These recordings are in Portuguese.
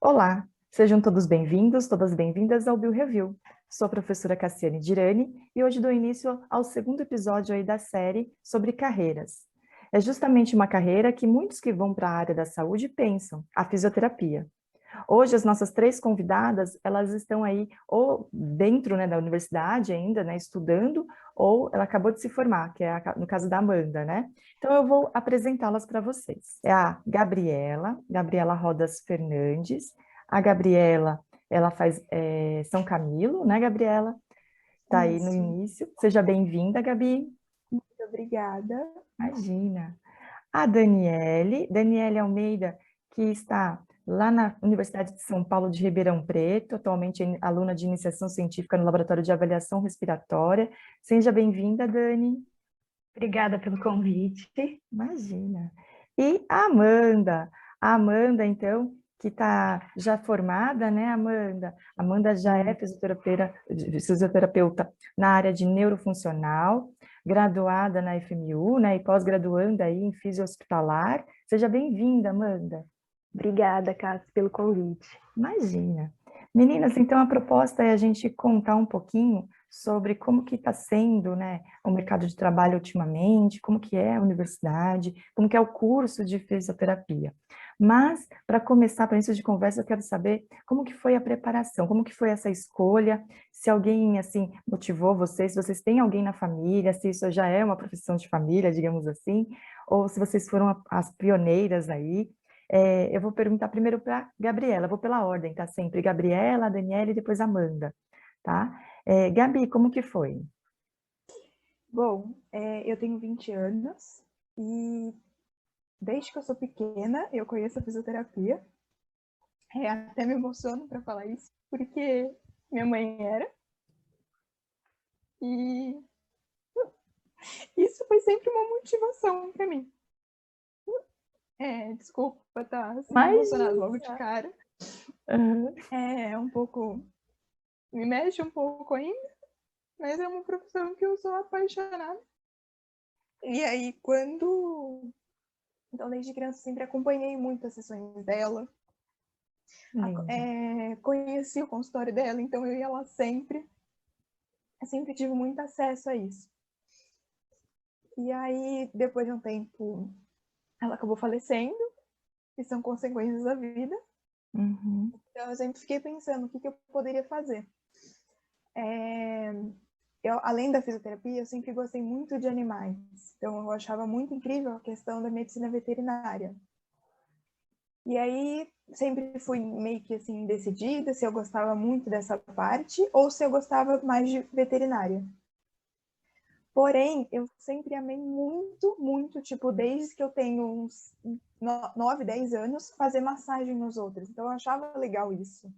Olá, sejam todos bem-vindos, todas bem-vindas ao Bill Review. Sou a professora Cassiane Dirani e hoje dou início ao segundo episódio aí da série sobre carreiras. É justamente uma carreira que muitos que vão para a área da saúde pensam, a fisioterapia. Hoje as nossas três convidadas, elas estão aí ou dentro, né, da universidade ainda, né, estudando, ou ela acabou de se formar, que é no caso da Amanda, né? Então eu vou apresentá-las para vocês. É a Gabriela Rodas Fernandes. A Gabriela, ela faz São Camilo, né, Gabriela? Está aí no Isso, início. Seja bem-vinda, Gabi. muito obrigada. Imagina. A Daniele Almeida, que está lá na Universidade de São Paulo de Ribeirão Preto, atualmente é aluna de iniciação científica no Laboratório de Avaliação Respiratória. Seja bem-vinda, Dani. Obrigada pelo convite. Imagina. E a Amanda, então, que está já formada, né, Amanda? Amanda já é fisioterapeuta na área de neurofuncional, graduada na FMU, né, e pós-graduanda aí em fisio hospitalar. Seja bem-vinda, Amanda. Obrigada, Cássio, pelo convite. Imagina. Meninas, então a proposta é a gente contar um pouquinho sobre como que está sendo, né, o mercado de trabalho ultimamente, como que é a universidade, como que é o curso de fisioterapia. Mas, para começar, para início de conversa, eu quero saber como que foi a preparação, como que foi essa escolha, se alguém, assim, motivou vocês, se vocês têm alguém na família, se isso já é uma profissão de família, digamos assim, ou se vocês foram as pioneiras aí. Eu vou perguntar primeiro para Gabriela, vou pela ordem, tá? Sempre Gabriela, Daniela e depois Amanda, tá? Gabi, como que foi? Bom, eu tenho 20 anos e desde que eu sou pequena eu conheço a fisioterapia. Até me emociono para falar isso, porque minha mãe era. E isso foi sempre uma motivação para mim. Desculpa, tá assim, emocionado logo de Imagina! cara. Aham. É um pouco. Me mexe um pouco ainda, mas é uma profissão que eu sou apaixonada. E aí, quando. Então, desde criança, sempre acompanhei muito as sessões dela. Linda. Conheci o consultório dela, então eu ia lá sempre. Eu sempre tive muito acesso a isso. E aí, depois de um tempo, ela acabou falecendo, que são consequências da vida. Uhum. Então, eu sempre fiquei pensando o que eu poderia fazer. Além da fisioterapia, eu sempre gostei muito de animais. Então, eu achava muito incrível a questão da medicina veterinária. E aí, sempre fui meio que assim, decidida se eu gostava muito dessa parte ou se eu gostava mais de veterinária. Porém, eu sempre amei muito, muito, tipo, desde que eu tenho uns 9, 10 anos, fazer massagem nos outros. Então, eu achava legal isso.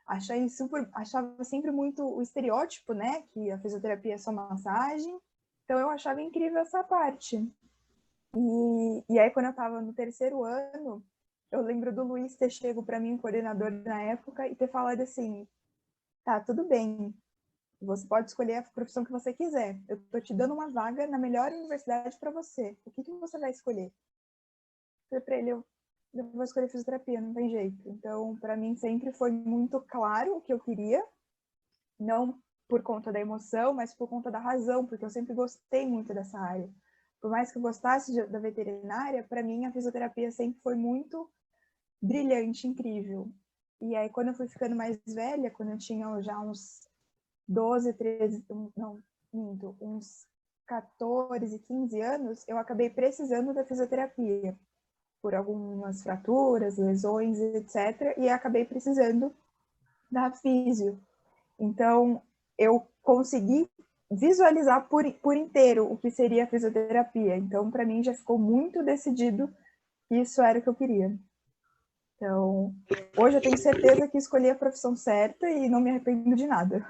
Achava sempre muito o estereótipo, né? Que a fisioterapia é só massagem. Então, eu achava incrível essa parte. E aí, quando eu estava no terceiro ano, eu lembro do Luiz ter chego para mim, coordenador na época, e ter falado assim: tá, tudo bem, você pode escolher a profissão que você quiser. Eu estou te dando uma vaga na melhor universidade para você. O que você vai escolher? Eu falei para ele: eu vou escolher fisioterapia, não tem jeito. Então, para mim, sempre foi muito claro o que eu queria, não por conta da emoção, mas por conta da razão, porque eu sempre gostei muito dessa área. Por mais que eu gostasse da veterinária, para mim a fisioterapia sempre foi muito brilhante, incrível. E aí, quando eu fui ficando mais velha, quando eu tinha já uns 12, 13, não, minto, uns 14, 15 anos, eu acabei precisando da fisioterapia por algumas fraturas, lesões, etc. E acabei precisando da fisio. Então, eu consegui visualizar por inteiro o que seria a fisioterapia. Então, para mim, já ficou muito decidido que isso era o que eu queria. Então, hoje eu tenho certeza que escolhi a profissão certa e não me arrependo de nada.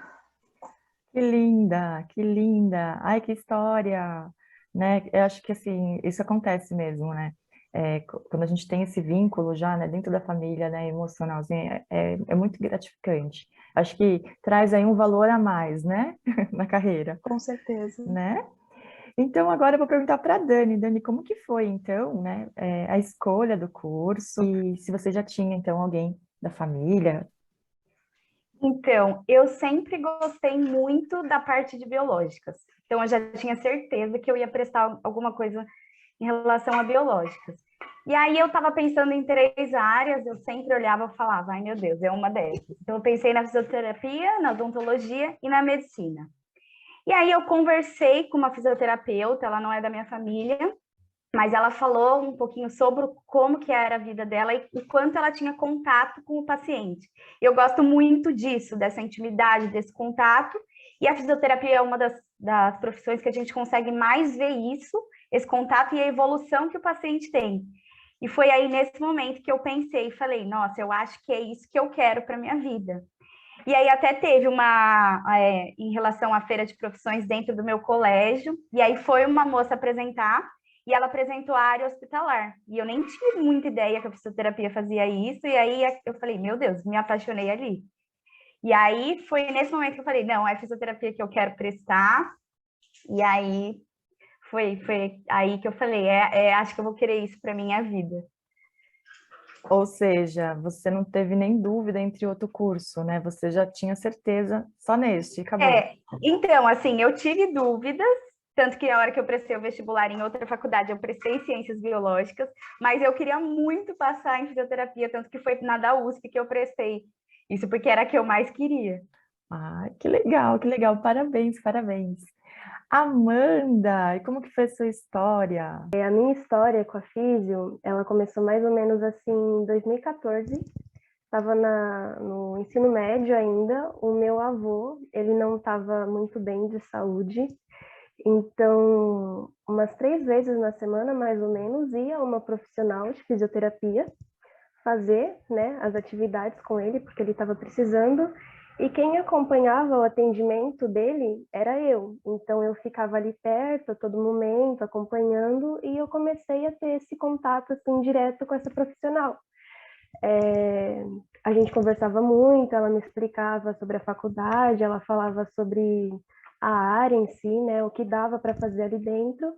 Que linda, que linda. Ai, que história, né? Eu acho que, assim, isso acontece mesmo, né? Quando a gente tem esse vínculo já, né, dentro da família, né, emocionalzinho, é muito gratificante. Acho que traz aí um valor a mais, né, na carreira, Com certeza. né? Então, agora eu vou perguntar para a Dani. Dani, como que foi, então, né, a escolha do curso? E se você já tinha, então, alguém da família? Então, eu sempre gostei muito da parte de biológicas. Então, eu já tinha certeza que eu ia prestar alguma coisa em relação a biológicas. E aí, eu estava pensando em três áreas, eu sempre olhava e falava, ai meu Deus, é uma dessas. Então, eu pensei na fisioterapia, na odontologia e na medicina. E aí, eu conversei com uma fisioterapeuta, ela não é da minha família, mas ela falou um pouquinho sobre como que era a vida dela e o quanto ela tinha contato com o paciente. Eu gosto muito disso, dessa intimidade, desse contato, e a fisioterapia é uma das profissões que a gente consegue mais ver isso, esse contato e a evolução que o paciente tem. E foi aí nesse momento que eu pensei e falei, nossa, eu acho que é isso que eu quero para minha vida. E aí até teve em relação à feira de profissões dentro do meu colégio, e aí foi uma moça apresentar, e ela apresentou a área hospitalar. E eu nem tinha muita ideia que a fisioterapia fazia isso, e aí eu falei, meu Deus, me apaixonei ali. E aí foi nesse momento que eu falei, não, é fisioterapia que eu quero prestar, e aí foi aí que eu falei, acho que eu vou querer isso para minha vida. Ou seja, você não teve nem dúvida entre outro curso, né? Você já tinha certeza só neste, acabou. Então, assim, eu tive dúvidas, tanto que na hora que eu prestei o vestibular em outra faculdade, eu prestei ciências biológicas, mas eu queria muito passar em fisioterapia, tanto que foi na da USP que eu prestei. Isso porque era a que eu mais queria. Ah, que legal, que legal. Parabéns, parabéns. Amanda, e como que foi a sua história? A minha história com a físio, ela começou mais ou menos assim em 2014. Estava no ensino médio ainda. O meu avô, ele não estava muito bem de saúde. Então, umas 3 vezes na semana, mais ou menos, ia uma profissional de fisioterapia fazer, né, as atividades com ele, porque ele estava precisando. E quem acompanhava o atendimento dele era eu. Então eu ficava ali perto a todo momento, acompanhando, e eu comecei a ter esse contato assim direto com essa profissional. A gente conversava muito, ela me explicava sobre a faculdade, ela falava sobre a área em si, né, o que dava para fazer ali dentro.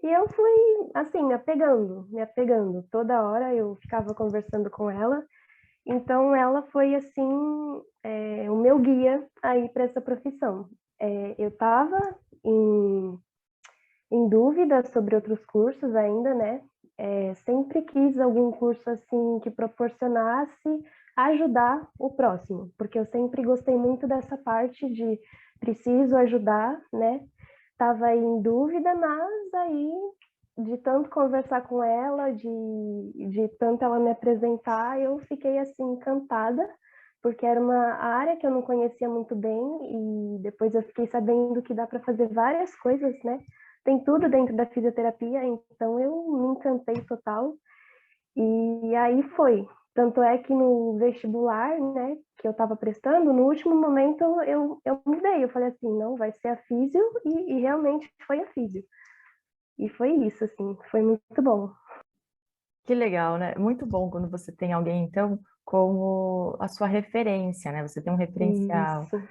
E eu fui, assim, me apegando. Toda hora eu ficava conversando com ela. Então, ela foi, assim, o meu guia aí para essa profissão. Eu estava em, em dúvida sobre outros cursos ainda, né? Sempre quis algum curso, assim, que proporcionasse ajudar o próximo, porque eu sempre gostei muito dessa parte de preciso ajudar, né? Estava aí em dúvida, mas aí de tanto conversar com ela, de tanto ela me apresentar, eu fiquei assim encantada, porque era uma área que eu não conhecia muito bem e depois eu fiquei sabendo que dá para fazer várias coisas, né? Tem tudo dentro da fisioterapia, então eu me encantei total. E aí foi. Tanto é que no vestibular, né, que eu estava prestando, no último momento eu mudei. Eu falei assim, não, vai ser a físio, e realmente foi a físio. E foi isso, assim, foi muito bom. Que legal, né? Muito bom quando você tem alguém, então, como a sua referência, né? Você tem um referencial. Isso.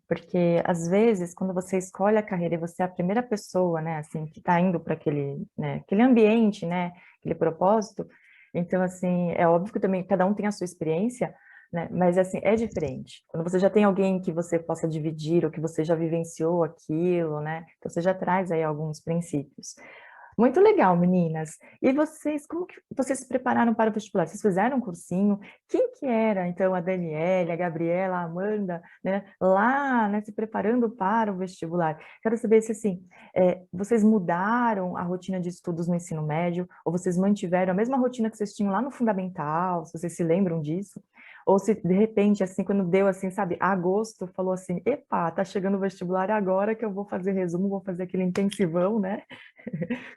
Porque às vezes, quando você escolhe a carreira e você é a primeira pessoa, né, assim, que está indo para aquele, né, aquele ambiente, né, aquele propósito, então, assim, é óbvio que também cada um tem a sua experiência, né, mas, assim, é diferente. Quando você já tem alguém que você possa dividir ou que você já vivenciou aquilo, né, então você já traz aí alguns princípios. Muito legal, meninas. E vocês, como que vocês se prepararam para o vestibular? Vocês fizeram um cursinho? Quem que era, então, a Daniela, a Gabriela, a Amanda, né, lá, né, se preparando para o vestibular? Quero saber se, assim, vocês mudaram a rotina de estudos no ensino médio, ou vocês mantiveram a mesma rotina que vocês tinham lá no fundamental, se vocês se lembram disso? Ou se, de repente, assim, quando deu, assim, sabe, agosto, falou assim, epa, tá chegando o vestibular, é agora que eu vou fazer resumo, vou fazer aquele intensivão, né?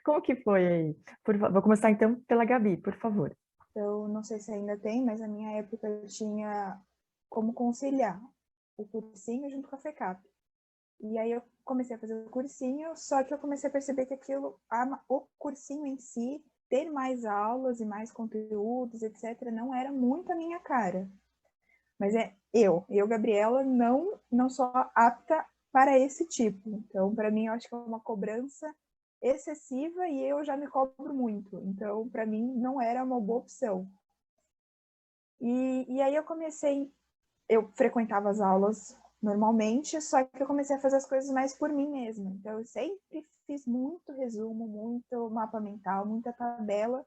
Como que foi aí? Vou começar então pela Gabi, por favor. Eu não sei se ainda tem, mas na minha época eu tinha como conciliar o cursinho junto com a FECAP. E aí eu comecei a fazer o cursinho, só que eu comecei a perceber que o cursinho em si, ter mais aulas e mais conteúdos, etc., não era muito a minha cara. Mas Gabriela, não sou apta para esse tipo. Então, para mim, eu acho que é uma cobrança excessiva e eu já me cobro muito. Então, para mim, não era uma boa opção. E aí eu frequentava as aulas normalmente, só que eu comecei a fazer as coisas mais por mim mesma. Então, eu sempre fiz muito resumo, muito mapa mental, muita tabela.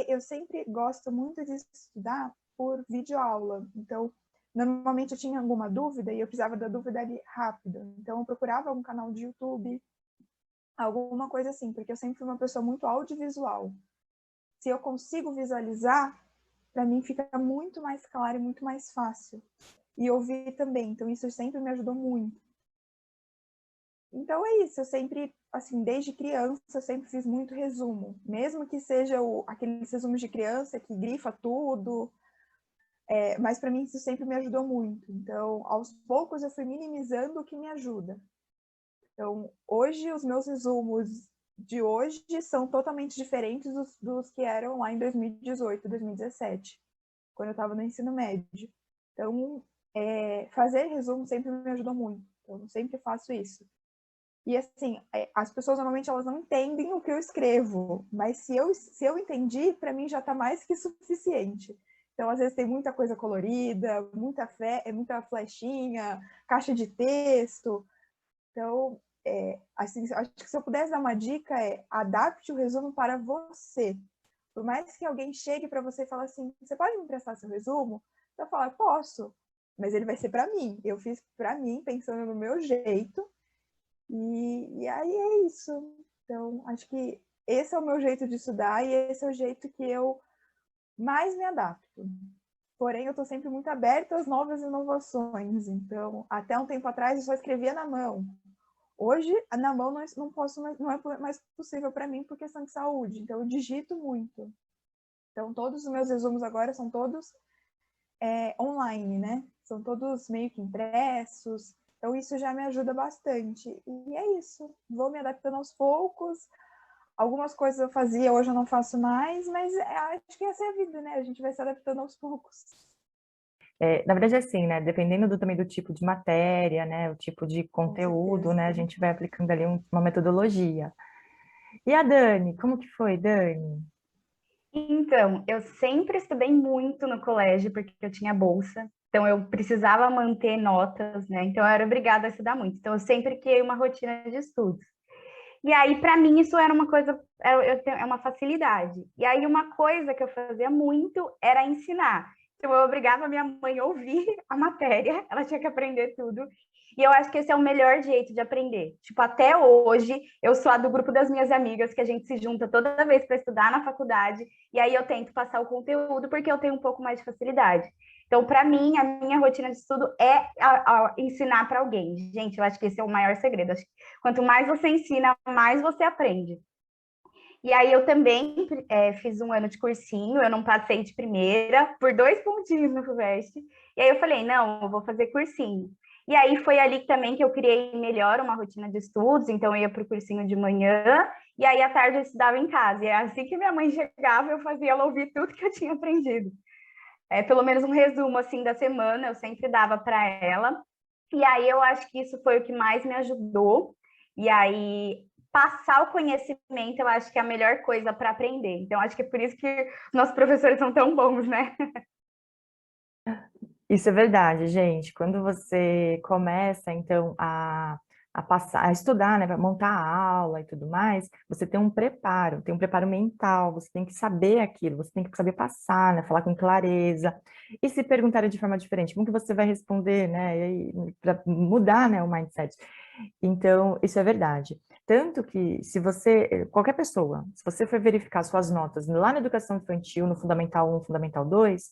Eu sempre gosto muito de estudar por videoaula. Então, normalmente eu tinha alguma dúvida e eu precisava da dúvida ali rápido. Então, eu procurava algum canal de YouTube, alguma coisa assim, porque eu sempre fui uma pessoa muito audiovisual. Se eu consigo visualizar, para mim fica muito mais claro e muito mais fácil. E ouvir também, então isso sempre me ajudou muito. Então é isso, eu sempre, assim, desde criança, eu sempre fiz muito resumo. Mesmo que seja aqueles resumos de criança que grifa tudo, mas para mim isso sempre me ajudou muito. Então, aos poucos eu fui minimizando o que me ajuda. Então, hoje, os meus resumos de hoje são totalmente diferentes dos que eram lá em 2018, 2017, quando eu estava no ensino médio. Então, fazer resumo sempre me ajudou muito. Então, eu sempre faço isso. E, assim, as pessoas normalmente elas não entendem o que eu escrevo, mas se eu entendi, para mim já está mais que suficiente. Então, às vezes tem muita coisa colorida, muita flechinha, caixa de texto. Então, assim, acho que se eu pudesse dar uma dica adapte o resumo para você. Por mais que alguém chegue para você e fale assim, você pode me emprestar seu resumo? Eu falo, posso, mas ele vai ser para mim. Eu fiz para mim, pensando no meu jeito, e aí é isso. Então, acho que esse é o meu jeito de estudar e esse é o jeito que eu mais me adapto. Porém, eu estou sempre muito aberta às novas inovações. Então, até um tempo atrás, eu só escrevia na mão. Hoje, na mão não é mais possível para mim por questão de saúde. Então, eu digito muito. Então, todos os meus resumos agora são todos online, né? São todos meio que impressos. Então, isso já me ajuda bastante. E é isso. Vou me adaptando aos poucos. Algumas coisas eu fazia, hoje eu não faço mais, mas acho que essa é a vida, né? A gente vai se adaptando aos poucos. Na verdade, é assim, né? Dependendo também do tipo de matéria, né? O tipo de conteúdo, né? A gente vai aplicando ali uma metodologia. E a Dani, como que foi, Dani? Então, eu sempre estudei muito no colégio, porque eu tinha bolsa. Então, eu precisava manter notas, né? Então, eu era obrigada a estudar muito. Então, eu sempre criei uma rotina de estudos. E aí, para mim, isso era uma coisa, é uma facilidade. E aí, uma coisa que eu fazia muito era ensinar. Então, eu obrigava a minha mãe a ouvir a matéria, ela tinha que aprender tudo. E eu acho que esse é o melhor jeito de aprender. Tipo, até hoje, eu sou a do grupo das minhas amigas, que a gente se junta toda vez para estudar na faculdade, e aí eu tento passar o conteúdo, porque eu tenho um pouco mais de facilidade. Então, para mim, a minha rotina de estudo é ensinar para alguém. Gente, eu acho que esse é o maior segredo. Acho que quanto mais você ensina, mais você aprende. E aí eu também fiz um ano de cursinho, eu não passei de primeira, por 2 pontinhos no FUVEST. E aí eu falei, não, eu vou fazer cursinho. E aí foi ali também que eu criei melhor uma rotina de estudos, então eu ia para o cursinho de manhã, e aí à tarde eu estudava em casa. E é assim que minha mãe chegava, eu fazia ela ouvir tudo que eu tinha aprendido. Pelo menos um resumo assim da semana, eu sempre dava para ela. E aí eu acho que isso foi o que mais me ajudou. E aí passar o conhecimento, eu acho que é a melhor coisa para aprender. Então acho que é por isso que nossos professores são tão bons, né? Isso é verdade, gente. Quando você começa, então, a passar, a estudar, né, montar a aula e tudo mais, você tem um preparo mental, você tem que saber aquilo, você tem que saber passar, né, falar com clareza. E se perguntarem de forma diferente, como que você vai responder, né, para mudar, né, o mindset? Então, isso é verdade. Tanto que, se você, qualquer pessoa, se você for verificar suas notas lá na educação infantil, no Fundamental 1, Fundamental 2,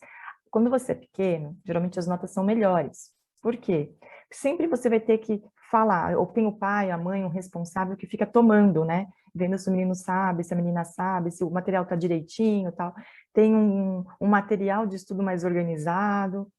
quando você é pequeno, geralmente as notas são melhores. Por quê? Sempre você vai ter que falar, ou tem o pai, a mãe, um responsável que fica tomando, né? Vendo se o menino sabe, se a menina sabe, se o material está direitinho, tal. Tem um material de estudo mais organizado.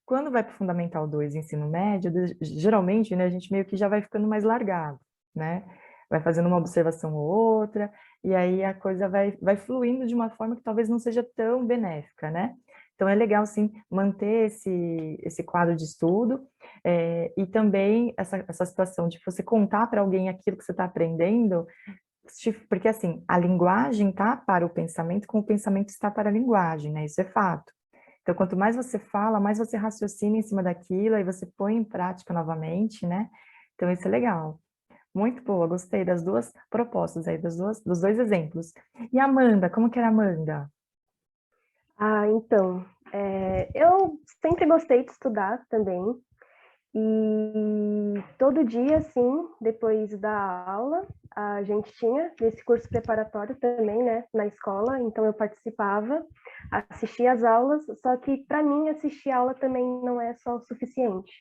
Quando vai para o Fundamental 2, ensino médio, geralmente, né, a gente meio que já vai ficando mais largado, né? Vai fazendo uma observação ou outra, e aí a coisa vai fluindo de uma forma que talvez não seja tão benéfica, né? Então, é legal, sim, manter esse quadro de estudo e também essa situação de você contar para alguém aquilo que você está aprendendo, porque, assim, a linguagem está para o pensamento como o pensamento está para a linguagem, né? Isso é fato. Então, quanto mais você fala, mais você raciocina em cima daquilo, aí você põe em prática novamente, né? Então, isso é legal. Muito boa, gostei das duas propostas aí, dos dois exemplos. E a Amanda, como que era a Amanda? Ah, então, eu sempre gostei de estudar também. E todo dia, assim, depois da aula, a gente tinha esse curso preparatório também, né, na escola, então eu participava, assistia às aulas, só que para mim assistir aula também não é só o suficiente.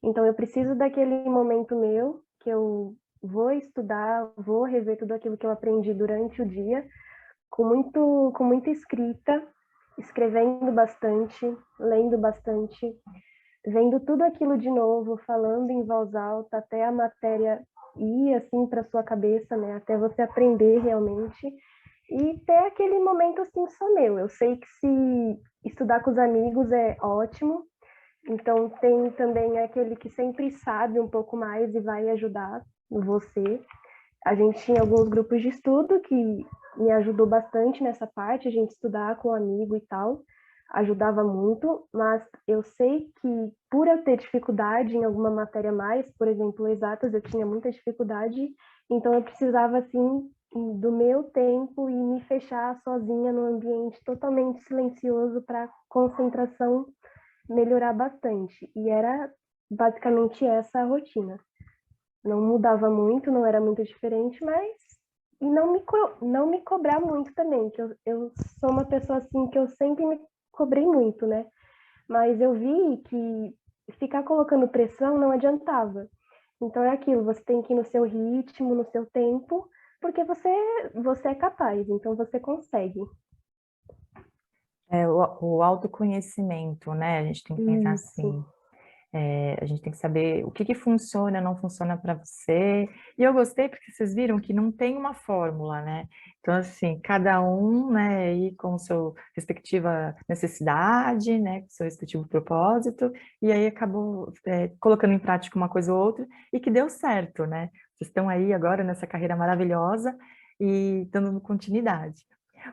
Então eu preciso daquele momento meu que eu vou estudar, vou rever tudo aquilo que eu aprendi durante o dia, com muita escrita, escrevendo bastante, lendo bastante, vendo tudo aquilo de novo, falando em voz alta, até a matéria ir assim para sua cabeça, né? Até você aprender realmente e ter aquele momento assim só meu. Eu sei que se estudar com os amigos é ótimo, então tem também aquele que sempre sabe um pouco mais e vai ajudar você. A gente tinha alguns grupos de estudo que me ajudou bastante nessa parte, a gente estudar com um amigo e tal, ajudava muito, mas eu sei que por eu ter dificuldade em alguma matéria mais, por exemplo, exatas, eu tinha muita dificuldade, então eu precisava assim do meu tempo e me fechar sozinha num ambiente totalmente silencioso para concentração melhorar bastante. E era basicamente essa a rotina. Não mudava muito, não era muito diferente, mas e não me cobrar muito também, que eu sou uma pessoa assim que eu sempre me cobrei muito, né? Mas eu vi que ficar colocando pressão não adiantava. Então é aquilo, você tem que ir no seu ritmo, no seu tempo, porque você é capaz, então você consegue. É, o autoconhecimento, né? A gente tem que pensar Isso. assim. A gente tem que saber o que que funciona, não funciona para você. E eu gostei porque vocês viram que não tem uma fórmula, né? Então, assim, cada um, né, aí com sua respectiva necessidade, né, com seu respectivo propósito, e aí acabou, colocando em prática uma coisa ou outra, e que deu certo, né? Vocês estão aí agora nessa carreira maravilhosa e dando continuidade.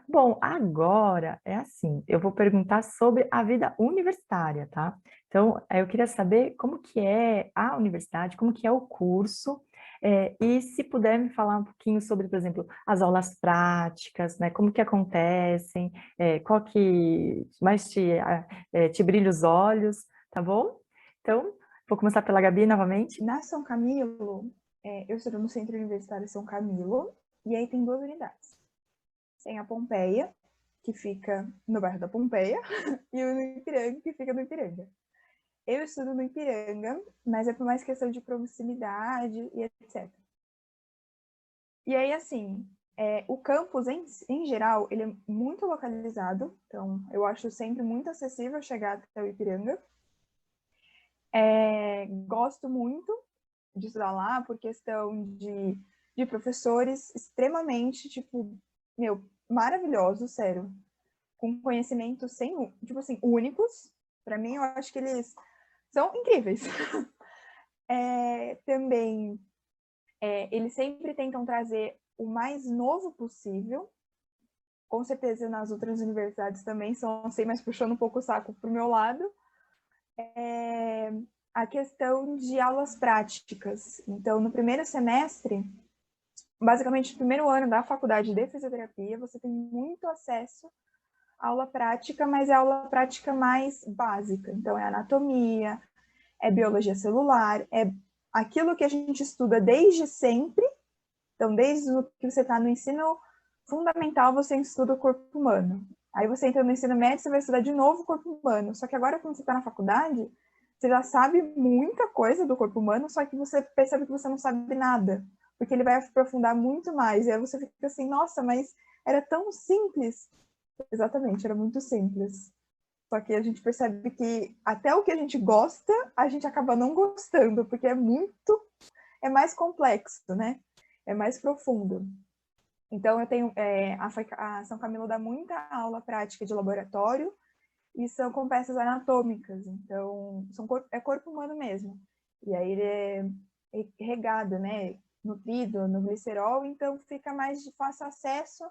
Bom, agora é assim, eu vou perguntar sobre a vida universitária, tá? Então, eu queria saber como que é a universidade, como que é o curso, e se puder me falar um pouquinho sobre, por exemplo, as aulas práticas, né? Como que acontecem, qual que mais te brilha os olhos, tá bom? Então, vou começar pela Gabi novamente. Na São Camilo, eu estudo no Centro Universitário São Camilo, e aí tem duas unidades. Tem a Pompeia, que fica no bairro da Pompeia, e o Ipiranga, que fica no Ipiranga. Eu estudo no Ipiranga, mas é por mais questão de proximidade e etc. E aí, assim, o campus, em geral, ele é muito localizado, então eu acho sempre muito acessível chegar até o Ipiranga. Gosto muito de estudar lá por questão de professores extremamente, tipo, maravilhosos, sério, com conhecimentos tipo assim, únicos. Para mim, eu acho que eles são incríveis. Também, eles sempre tentam trazer o mais novo possível. Com certeza, nas outras universidades também são assim, mas puxando um pouco o saco para o meu lado. A questão de aulas práticas. Então, no primeiro semestre, basicamente no primeiro ano da faculdade de fisioterapia, você tem muito acesso à aula prática, mas é a aula prática mais básica. Então, é anatomia, é biologia celular, é aquilo que a gente estuda desde sempre. Então, desde que você está no ensino fundamental, você estuda o corpo humano. Aí você entra no ensino médio, você vai estudar de novo o corpo humano. Só que agora, quando você está na faculdade, você já sabe muita coisa do corpo humano, só que você percebe que você não sabe nada, porque ele vai aprofundar muito mais. E aí você fica assim, nossa, mas era tão simples. Exatamente, era muito simples. Só que a gente percebe que até o que a gente gosta, a gente acaba não gostando, porque é mais complexo, né? É mais profundo. Então, eu tenho, a São Camilo dá muita aula prática de laboratório e são com peças anatômicas, então é corpo humano mesmo. E aí ele é regado, né, nutrido no glicerol, então fica mais de fácil acesso,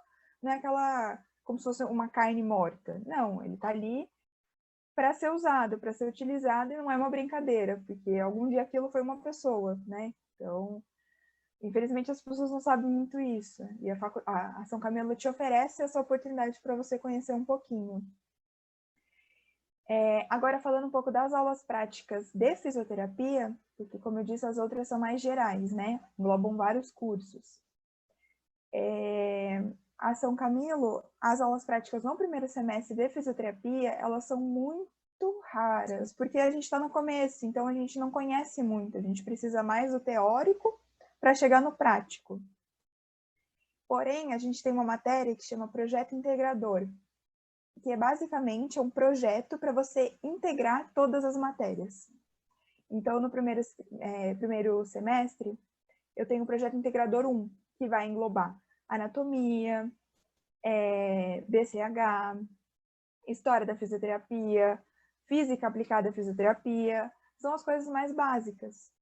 não é aquela, como se fosse uma carne morta. Não, ele está ali para ser usado, para ser utilizado, e não é uma brincadeira, porque algum dia aquilo foi uma pessoa, né? Então, infelizmente as pessoas não sabem muito isso. E a São Camilo te oferece essa oportunidade para você conhecer um pouquinho. Agora, falando um pouco das aulas práticas de fisioterapia, porque, como eu disse, as outras são mais gerais, né? Englobam vários cursos. A São Camilo, as aulas práticas no primeiro semestre de fisioterapia, elas são muito raras, porque a gente está no começo, então a gente não conhece muito, a gente precisa mais do teórico para chegar no prático. Porém, a gente tem uma matéria que chama Projeto Integrador, que é basicamente um projeto para você integrar todas as matérias. Então, no primeiro semestre, eu tenho o Projeto Integrador 1, que vai englobar anatomia, BCH, história da fisioterapia, física aplicada à fisioterapia, são as coisas mais básicas.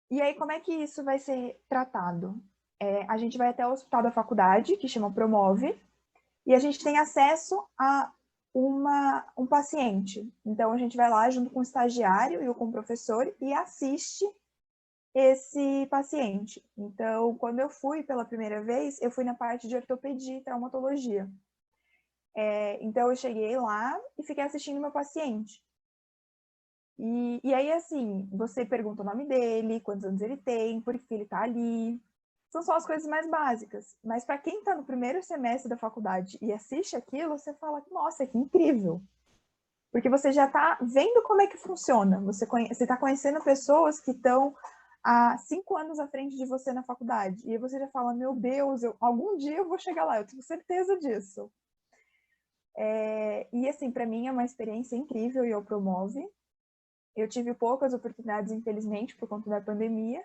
E aí, como é que isso vai ser tratado? A gente vai até o hospital da faculdade, que chama Promove, e a gente tem acesso a um paciente. Então, a gente vai lá junto com o estagiário e com o professor e assiste esse paciente. Então, quando eu fui pela primeira vez, eu fui na parte de ortopedia e traumatologia. Então, eu cheguei lá e fiquei assistindo meu paciente. E aí, assim, você pergunta o nome dele, quantos anos ele tem, por que ele está ali. São só as coisas mais básicas. Mas para quem está no primeiro semestre da faculdade e assiste aquilo, você fala, nossa, que incrível. Porque você já está vendo como é que funciona. Você está conhecendo pessoas que estão há 5 anos à frente de você na faculdade. E você já fala, meu Deus, algum dia eu vou chegar lá, eu tenho certeza disso. E assim, para mim é uma experiência incrível e eu Promove. Eu tive poucas oportunidades, infelizmente, por conta da pandemia,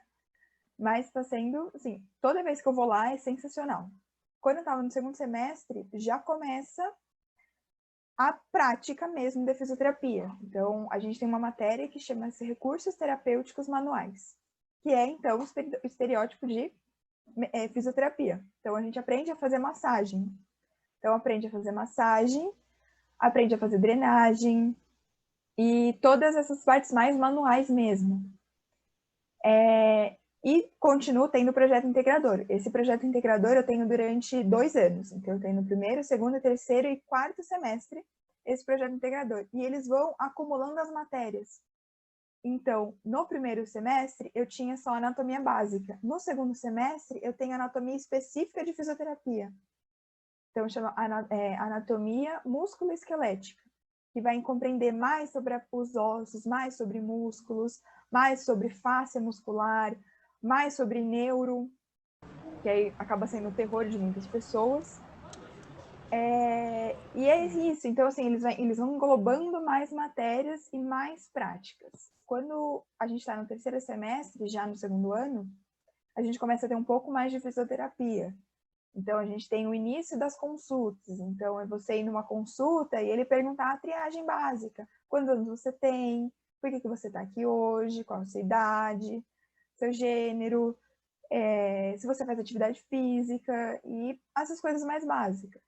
mas está sendo, assim, toda vez que eu vou lá é sensacional. Quando eu estava no segundo semestre, já começa a prática mesmo da fisioterapia. Então, a gente tem uma matéria que chama-se Recursos Terapêuticos Manuais, que é, então, o estereótipo de fisioterapia. Então, a gente aprende a fazer massagem. Então, aprende a fazer massagem, aprende a fazer drenagem e todas essas partes mais manuais mesmo. E continuo tendo o projeto integrador. Esse projeto integrador eu tenho durante 2 anos. Então, eu tenho no primeiro, segundo, terceiro e quarto semestre esse projeto integrador. E eles vão acumulando as matérias. Então, no primeiro semestre, eu tinha só anatomia básica. No segundo semestre, eu tenho anatomia específica de fisioterapia. Então, chama anatomia músculo-esquelética, que vai compreender mais sobre os ossos, mais sobre músculos, mais sobre face muscular, mais sobre neuro, que aí acaba sendo o terror de muitas pessoas. E é isso. Então, assim, eles vão englobando mais matérias e mais práticas. Quando a gente está no terceiro semestre, já no segundo ano, a gente começa a ter um pouco mais de fisioterapia. Então, a gente tem o início das consultas. Então, é você ir numa consulta e ele perguntar a triagem básica. Quantos anos você tem? Por que você está aqui hoje? Qual a sua idade? Seu gênero? Se você faz atividade física e essas coisas mais básicas.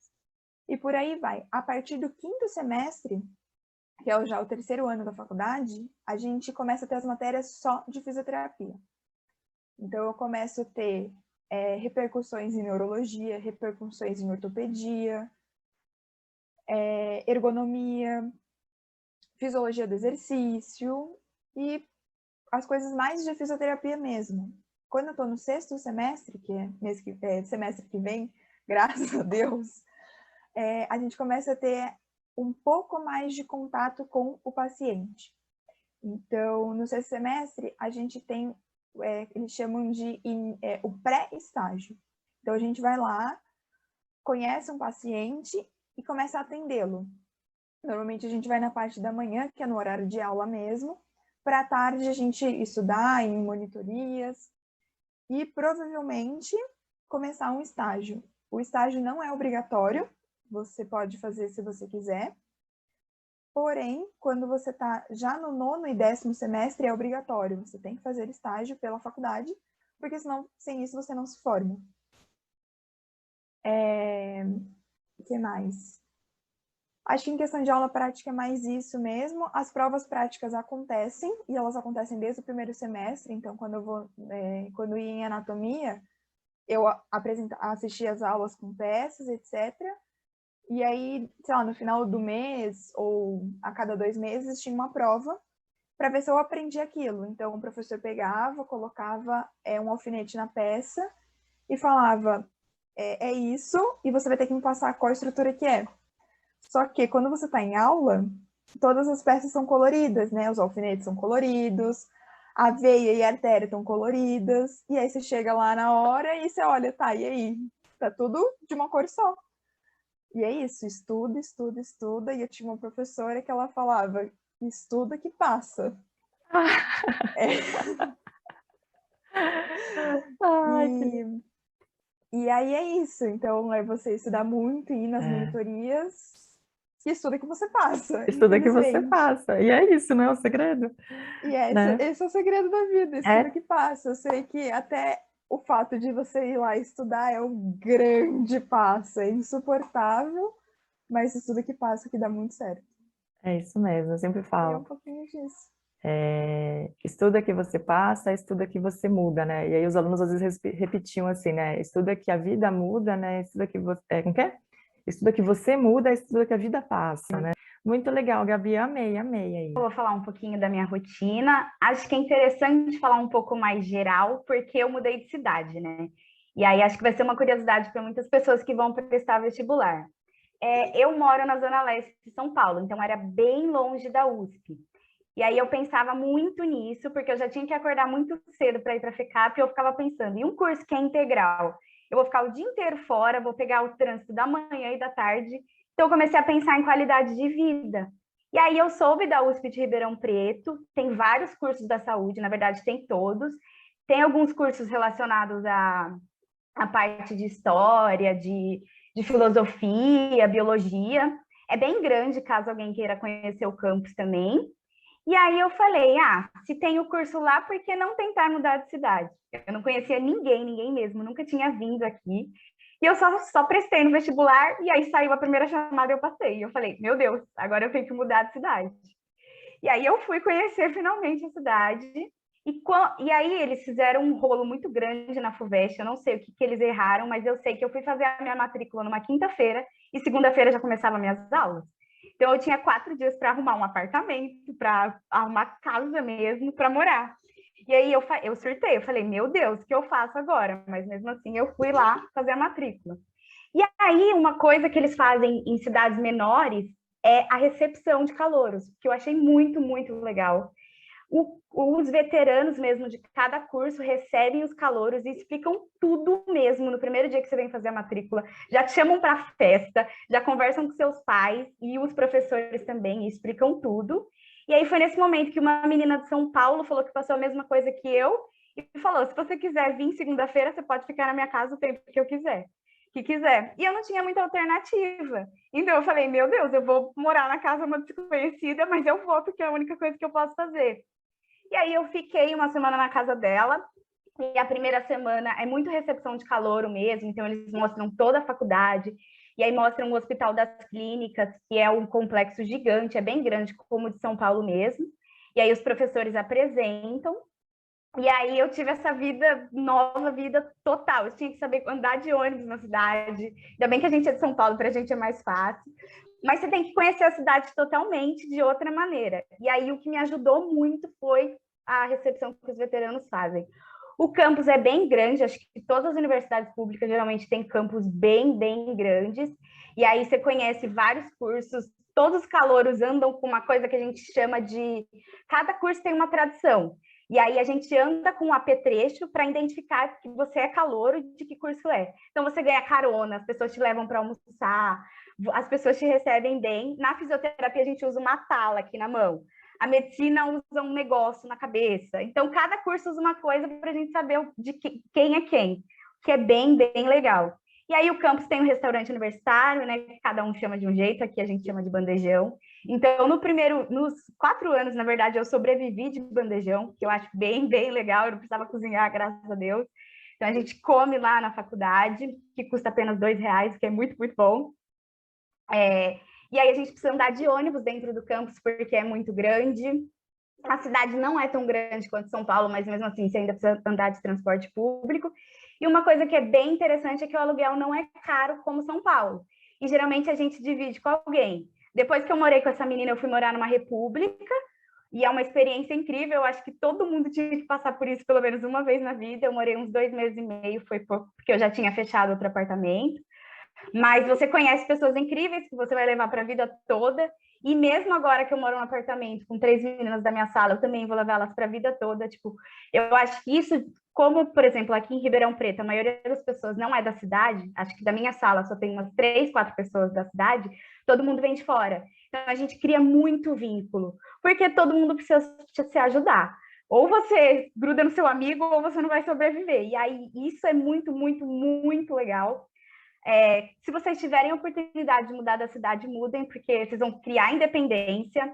E por aí vai. A partir do quinto semestre, que é já o terceiro ano da faculdade, a gente começa a ter as matérias só de fisioterapia. Então, eu começo a ter repercussões em neurologia, repercussões em ortopedia, ergonomia, fisiologia do exercício e as coisas mais de fisioterapia mesmo. Quando eu estou no sexto semestre, que é semestre que vem, graças a Deus, a gente começa a ter um pouco mais de contato com o paciente. Então, no sexto semestre, a gente tem, eles chamam de o pré-estágio. Então, a gente vai lá, conhece um paciente e começa a atendê-lo. Normalmente, a gente vai na parte da manhã, que é no horário de aula mesmo, para a tarde a gente estudar em monitorias e, provavelmente, começar um estágio. O estágio não é obrigatório, você pode fazer se você quiser. Porém, quando você está já no 9º e 10º semestre, é obrigatório. Você tem que fazer estágio pela faculdade, porque senão, sem isso, você não se forma. O que mais? Acho que em questão de aula prática é mais isso mesmo. As provas práticas acontecem, e elas acontecem desde o primeiro semestre. Então, quando eu ia em anatomia, eu assistia as aulas com peças, etc. E aí, sei lá, no final do mês, ou a cada 2 meses, tinha uma prova para ver se eu aprendi aquilo. Então, o professor pegava, colocava um alfinete na peça e falava, é isso, e você vai ter que me passar qual estrutura que é. Só que quando você está em aula, todas as peças são coloridas, né? Os alfinetes são coloridos, a veia e a artéria estão coloridas, e aí você chega lá na hora e você olha, tá, e aí? Tá tudo de uma cor só. E é isso, estuda, estuda, estuda. E eu tinha uma professora que ela falava, estuda que passa. E aí é isso. Então, é você estudar muito e ir nas monitorias e estuda que você passa. Estuda que você passa. E é isso, não é o segredo? E né? esse é o segredo da vida, estuda que passa. Eu sei que até o fato de você ir lá estudar é um grande passo, é insuportável, mas estuda que passa que dá muito certo. É isso mesmo, eu sempre falo. É um pouquinho disso. Estuda que você passa, estuda que você muda, né? E aí os alunos às vezes repetiam assim, né? Estuda que a vida muda, né? Estuda que você... como que é? Estuda que você muda, estuda que a vida passa, né? Muito legal, Gabi, amei aí. Eu vou falar um pouquinho da minha rotina. Acho que é interessante falar um pouco mais geral, porque eu mudei de cidade, né? E aí acho que vai ser uma curiosidade para muitas pessoas que vão prestar vestibular. Eu moro na Zona Leste de São Paulo, então era bem longe da USP. E aí eu pensava muito nisso, porque eu já tinha que acordar muito cedo para ir para a FECAP, e eu ficava pensando, e um curso que é integral? Eu vou ficar o dia inteiro fora, vou pegar o trânsito da manhã e da tarde. Então eu comecei a pensar em qualidade de vida. E aí eu soube da USP de Ribeirão Preto, tem vários cursos da saúde, na verdade tem todos. Tem alguns cursos relacionados à parte de história, de filosofia, biologia. É bem grande, caso alguém queira conhecer o campus também. E aí eu falei, se tem o curso lá, por que não tentar mudar de cidade? Eu não conhecia ninguém mesmo, nunca tinha vindo aqui. E eu só prestei no vestibular, e aí saiu a primeira chamada e eu passei. E eu falei, meu Deus, agora eu tenho que mudar de cidade. E aí eu fui conhecer finalmente a cidade. E aí eles fizeram um rolo muito grande na FUVEST, eu não sei o que eles erraram, mas eu sei que eu fui fazer a minha matrícula numa quinta-feira, e segunda-feira já começava minhas aulas. Então eu tinha 4 dias para arrumar um apartamento, para arrumar casa mesmo, para morar. E aí eu surtei, eu falei, meu Deus, o que eu faço agora? Mas mesmo assim eu fui lá fazer a matrícula. E aí uma coisa que eles fazem em cidades menores é a recepção de calouros, que eu achei muito, muito legal. Os veteranos mesmo de cada curso recebem os calouros e explicam tudo mesmo no primeiro dia que você vem fazer a matrícula. Já te chamam para festa, já conversam com seus pais e os professores também, e explicam tudo. E aí foi nesse momento que uma menina de São Paulo falou que passou a mesma coisa que eu e falou, se você quiser vir segunda-feira, você pode ficar na minha casa o tempo que quiser. E eu não tinha muita alternativa. Então eu falei, meu Deus, eu vou morar na casa de uma desconhecida, mas eu vou porque é a única coisa que eu posso fazer. E aí eu fiquei uma semana na casa dela, e a primeira semana é muito recepção de calouro mesmo, então eles mostram toda a faculdade, e aí mostram o Hospital das Clínicas, que é um complexo gigante, é bem grande, como o de São Paulo mesmo, e aí os professores apresentam, e aí eu tive essa vida nova, vida total, eu tinha que saber andar de ônibus na cidade, ainda bem que a gente é de São Paulo, para a gente é mais fácil, mas você tem que conhecer a cidade totalmente de outra maneira. E aí o que me ajudou muito foi a recepção que os veteranos fazem. O campus é bem grande, acho que todas as universidades públicas geralmente têm campus bem grandes, e aí você conhece vários cursos, todos os calouros andam com uma coisa que a gente chama de... Cada curso tem uma tradição, e aí a gente anda com um apetrecho para identificar que você é calouro e de que curso é. Então você ganha carona, as pessoas te levam para almoçar, as pessoas te recebem bem. Na fisioterapia a gente usa uma tala aqui na mão. A medicina usa um negócio na cabeça. Então, cada curso usa uma coisa para a gente saber de quem é quem, que é bem legal. E aí o campus tem um restaurante universitário, né? Que cada um chama de um jeito, aqui a gente chama de bandejão. Então, nos 4 anos, na verdade, eu sobrevivi de bandejão, que eu acho bem legal, eu não precisava cozinhar, graças a Deus. Então, a gente come lá na faculdade, que custa apenas R$2, que é muito bom. E aí a gente precisa andar de ônibus dentro do campus, porque é muito grande. A cidade não é tão grande quanto São Paulo, mas mesmo assim você ainda precisa andar de transporte público. E uma coisa que é bem interessante é que o aluguel não é caro como São Paulo. E geralmente a gente divide com alguém. Depois que eu morei com essa menina, eu fui morar numa república, e é uma experiência incrível. Eu acho que todo mundo tinha que passar por isso pelo menos uma vez na vida. Eu morei uns 2 meses e meio, foi porque eu já tinha fechado outro apartamento. Mas você conhece pessoas incríveis que você vai levar para a vida toda. E mesmo agora que eu moro num apartamento com 3 meninas da minha sala, eu também vou levar elas para a vida toda. Tipo, eu acho que isso, como, por exemplo, aqui em Ribeirão Preto, a maioria das pessoas não é da cidade, acho que da minha sala só tem umas 3, 4 pessoas da cidade, todo mundo vem de fora. Então, a gente cria muito vínculo, porque todo mundo precisa se ajudar. Ou você gruda no seu amigo, ou você não vai sobreviver. E aí, isso é muito, muito, muito legal. Se vocês tiverem a oportunidade de mudar da cidade, mudem, porque vocês vão criar independência.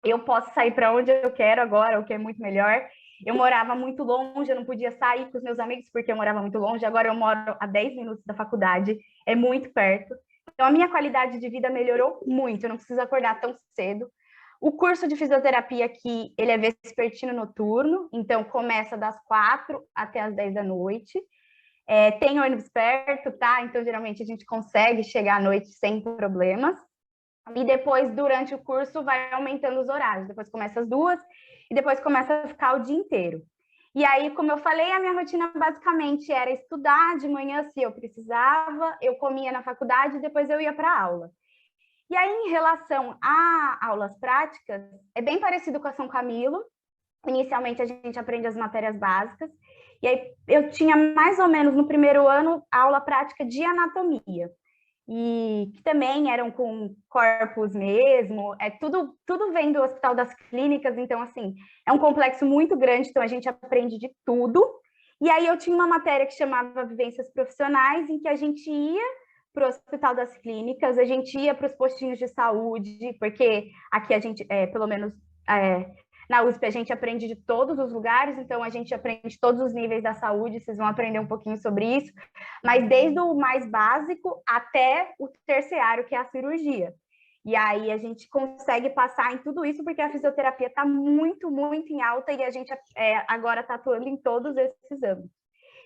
Eu posso sair para onde eu quero agora, o que é muito melhor. Eu morava muito longe, eu não podia sair com os meus amigos porque eu morava muito longe. Agora eu moro a 10 minutos da faculdade, é muito perto. Então a minha qualidade de vida melhorou muito, eu não preciso acordar tão cedo. O curso de fisioterapia aqui, ele é vespertino noturno, então começa das 4 até as 10 da noite. Tem ônibus perto, tá? Então, geralmente, a gente consegue chegar à noite sem problemas. E depois, durante o curso, vai aumentando os horários. Depois começa às 2 e depois começa a ficar o dia inteiro. E aí, como eu falei, a minha rotina basicamente era estudar de manhã, se eu precisava, eu comia na faculdade e depois eu ia para a aula. E aí, em relação a aulas práticas, é bem parecido com a São Camilo. Inicialmente, a gente aprende as matérias básicas. E aí, eu tinha mais ou menos no primeiro ano aula prática de anatomia. E que também eram com corpos mesmo. Tudo vem do Hospital das Clínicas. Então, assim, é um complexo muito grande. Então, a gente aprende de tudo. E aí, eu tinha uma matéria que chamava Vivências Profissionais, em que a gente ia para o Hospital das Clínicas, a gente ia para os postinhos de saúde, porque aqui a gente, pelo menos na USP, a gente aprende de todos os lugares, então a gente aprende todos os níveis da saúde, vocês vão aprender um pouquinho sobre isso, mas desde o mais básico até o terciário, que é a cirurgia. E aí a gente consegue passar em tudo isso, porque a fisioterapia está muito, muito em alta e a gente agora está atuando em todos esses âmbitos.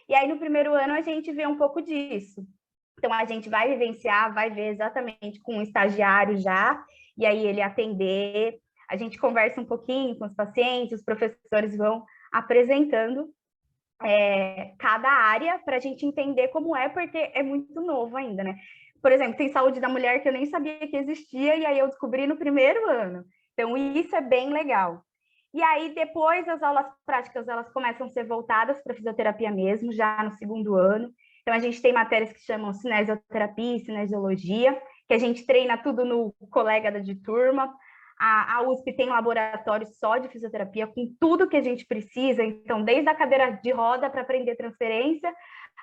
E aí no primeiro ano a gente vê um pouco disso. Então, a gente vai vivenciar, vai ver exatamente com um estagiário já, e aí ele atender, a gente conversa um pouquinho com os pacientes, os professores vão apresentando cada área para a gente entender como é, porque é muito novo ainda, né? Por exemplo, tem saúde da mulher que eu nem sabia que existia, e aí eu descobri no primeiro ano. Então, isso é bem legal. E aí, depois, as aulas práticas, elas começam a ser voltadas para fisioterapia mesmo, já no segundo ano. Então, a gente tem matérias que chamam cinesioterapia e cinesiologia, que a gente treina tudo no colega de turma. A USP tem um laboratório só de fisioterapia, com tudo que a gente precisa. Então, desde a cadeira de roda para aprender transferência,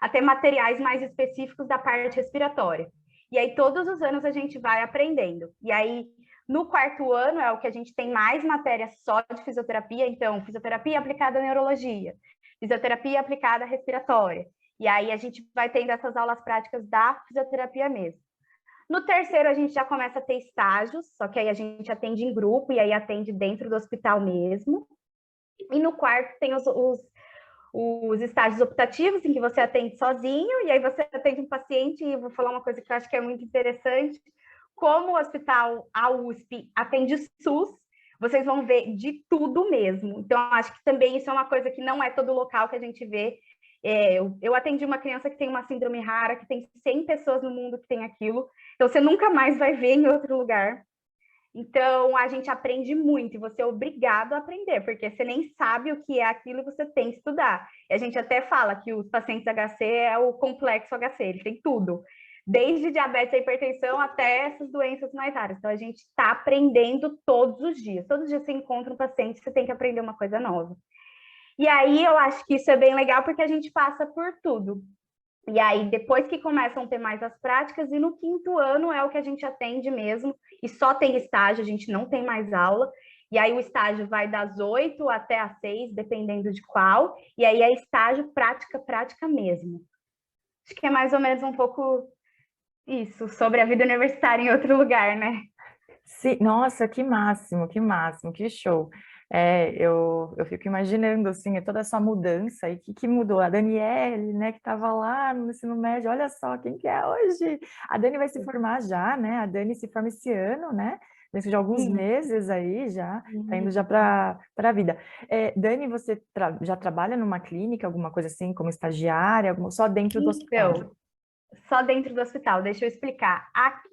até materiais mais específicos da parte respiratória. E aí, todos os anos, a gente vai aprendendo. E aí, no quarto ano, é o que a gente tem mais matérias só de fisioterapia. Então, fisioterapia aplicada à neurologia, fisioterapia aplicada à respiratória. E aí a gente vai tendo essas aulas práticas da fisioterapia mesmo. No terceiro, a gente já começa a ter estágios, só que aí a gente atende em grupo e aí atende dentro do hospital mesmo. E no quarto tem os estágios optativos, em que você atende sozinho, e aí você atende um paciente, e vou falar uma coisa que eu acho que é muito interessante. Como o hospital, a USP, atende SUS, vocês vão ver de tudo mesmo. Então, acho que também isso é uma coisa que não é todo local que a gente vê. Eu atendi uma criança que tem uma síndrome rara, que tem 100 pessoas no mundo que tem aquilo, então você nunca mais vai ver em outro lugar. Então, a gente aprende muito, e você é obrigado a aprender, porque você nem sabe o que é aquilo e você tem que estudar. E a gente até fala que os pacientes HC é o complexo HC, ele tem tudo, desde diabetes e hipertensão até essas doenças mais raras. Então, a gente está aprendendo todos os dias você encontra um paciente, você tem que aprender uma coisa nova. E aí eu acho que isso é bem legal porque a gente passa por tudo. E aí depois que começam a ter mais as práticas, e no quinto ano é o que a gente atende mesmo, e só tem estágio, a gente não tem mais aula. E aí o estágio vai das 8 até às 6, dependendo de qual, e aí é estágio prática mesmo. Acho que é mais ou menos um pouco isso, sobre a vida universitária em outro lugar, né? Sim, nossa, que máximo, que show. Eu fico imaginando, assim, toda essa mudança, e que mudou? A Daniele, né, que estava lá no ensino médio, olha só, quem que é hoje? A Dani vai se formar já, né? A Dani se forma esse ano, né? Dentro de alguns Sim. meses aí, já, tá indo já para a vida. Dani, você já trabalha numa clínica, alguma coisa assim, como estagiária, só dentro do hospital? Então, só dentro do hospital, deixa eu explicar.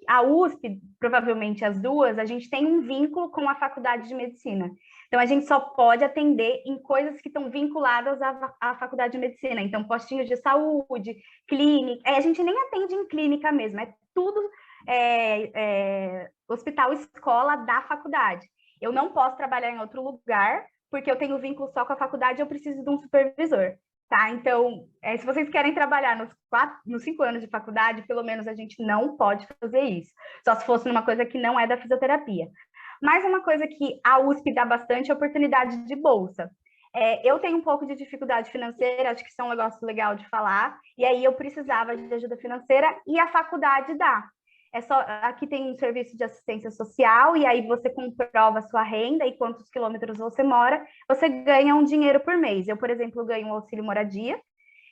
A USP, provavelmente as duas, a gente tem um vínculo com a faculdade de medicina. Então, a gente só pode atender em coisas que estão vinculadas à faculdade de medicina. Então, postinhos de saúde, clínica. A gente nem atende em clínica mesmo, é tudo hospital, escola da faculdade. Eu não posso trabalhar em outro lugar, porque eu tenho vínculo só com a faculdade e eu preciso de um supervisor. Tá, então, se vocês querem trabalhar nos 5 anos de faculdade, pelo menos a gente não pode fazer isso. Só se fosse numa coisa que não é da fisioterapia. Mas uma coisa que a USP dá bastante é oportunidade de bolsa. Eu tenho um pouco de dificuldade financeira, acho que isso é um negócio legal de falar, e aí eu precisava de ajuda financeira e a faculdade dá. Aqui tem um serviço de assistência social, e aí você comprova a sua renda e quantos quilômetros você mora, você ganha um dinheiro por mês. Eu, por exemplo, ganho um auxílio moradia,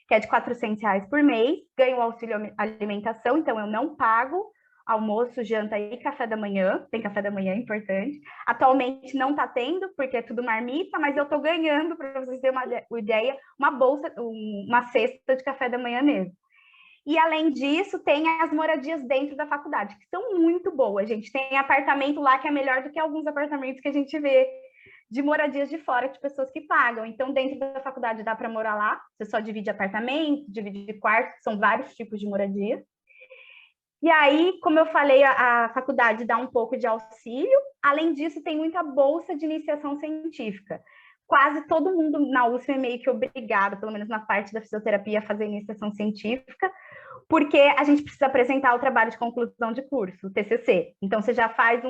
que é de R$ 400 por mês, ganho um auxílio alimentação, então eu não pago almoço, janta e café da manhã, tem café da manhã, importante. Atualmente não está tendo, porque é tudo marmita, mas eu estou ganhando, para vocês terem uma ideia, uma bolsa, uma cesta de café da manhã mesmo. E, além disso, tem as moradias dentro da faculdade, que são muito boas. A gente tem apartamento lá que é melhor do que alguns apartamentos que a gente vê de moradias de fora, de pessoas que pagam. Então, dentro da faculdade dá para morar lá. Você só divide apartamento, divide quarto, são vários tipos de moradia. E aí, como eu falei, a faculdade dá um pouco de auxílio. Além disso, tem muita bolsa de iniciação científica. Quase todo mundo na USP é meio que obrigado, pelo menos na parte da fisioterapia, a fazer iniciação científica, porque a gente precisa apresentar o trabalho de conclusão de curso, o TCC. Então, você já faz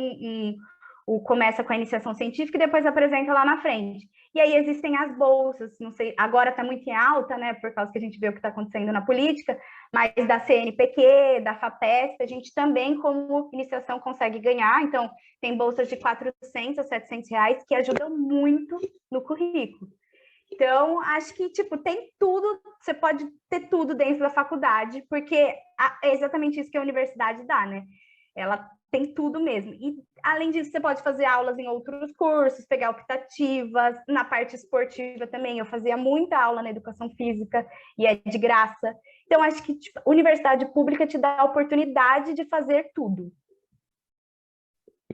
começa com a iniciação científica e depois apresenta lá na frente. E aí existem as bolsas, não sei, agora está muito em alta, né, por causa que a gente vê o que está acontecendo na política, mas da CNPq, da FAPESP, a gente também, como iniciação, consegue ganhar. Então, tem bolsas de R$ 400 a R$ 700 que ajudam muito no currículo. Então, acho que, tipo, tem tudo, você pode ter tudo dentro da faculdade, porque é exatamente isso que a universidade dá, né? Ela tem tudo mesmo. E, além disso, você pode fazer aulas em outros cursos, pegar optativas, na parte esportiva também. Eu fazia muita aula na educação física e é de graça. Então, acho que, tipo, a universidade pública te dá a oportunidade de fazer tudo.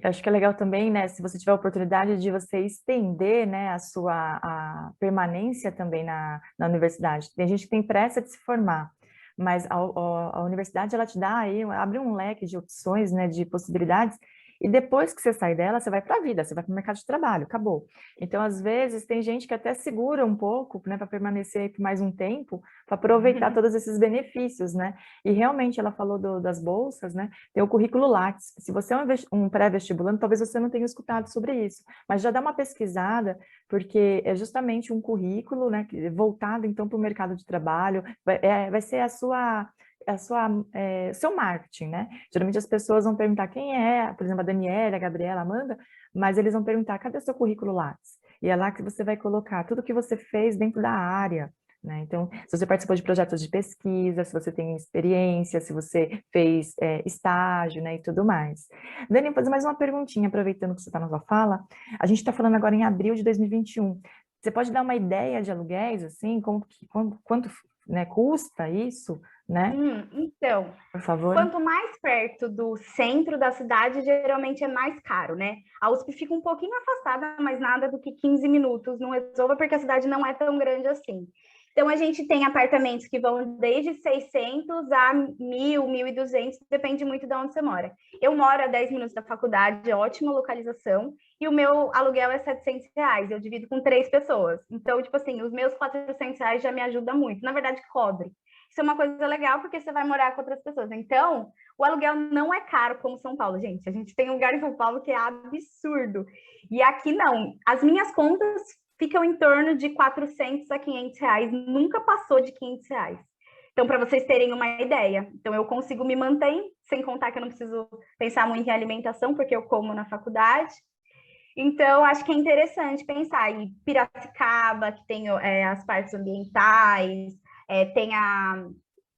Acho que é legal também, né, se você tiver a oportunidade de você estender, né, a permanência também na universidade. Tem gente que tem pressa de se formar, mas a universidade, ela te dá aí, abre um leque de opções, né, de possibilidades, e depois que você sai dela, você vai para a vida, você vai para o mercado de trabalho, acabou. Então, às vezes, tem gente que até segura um pouco, né, para permanecer aí por mais um tempo, para aproveitar todos esses benefícios, né? E realmente, ela falou das bolsas, né? Tem o currículo Lattes. Se você é um pré-vestibulando, talvez você não tenha escutado sobre isso, mas já dá uma pesquisada, porque é justamente um currículo, né, voltado, então, para o mercado de trabalho, vai ser seu marketing, né? Geralmente as pessoas vão perguntar quem é, por exemplo, a Daniela, a Gabriela, a Amanda, mas eles vão perguntar, cadê o seu currículo Lattes? E é lá que você vai colocar tudo que você fez dentro da área, né? Então, se você participou de projetos de pesquisa, se você tem experiência, se você fez estágio, né, e tudo mais. Dani, vou fazer mais uma perguntinha, aproveitando que você está na sua fala. A gente está falando agora em abril de 2021. Você pode dar uma ideia de aluguéis, assim, quanto, né, custa isso, né? Então, Por favor. quanto mais perto do centro da cidade, geralmente é mais caro, né? A USP fica um pouquinho afastada, mas nada do que 15 minutos não resolva, porque a cidade não é tão grande assim. Então, a gente tem apartamentos que vão desde 600 a 1.000, 1.200, depende muito de onde você mora. Eu moro a 10 minutos da faculdade, ótima localização, e o meu aluguel é R$ 700, eu divido com 3 pessoas. Então, tipo assim, os meus R$ 400 já me ajudam muito. Na verdade, cobre. Isso é uma coisa legal, porque você vai morar com outras pessoas. Então, o aluguel não é caro como São Paulo, gente. A gente tem um lugar em São Paulo que é absurdo. E aqui não. As minhas contas ficam em torno de R$ 400 a R$ 500. Nunca passou de R$ 500. Então, para vocês terem uma ideia, então eu consigo me manter, sem contar que eu não preciso pensar muito em alimentação, porque eu como na faculdade. Então, acho que é interessante pensar em Piracicaba, que tem as partes ambientais, tem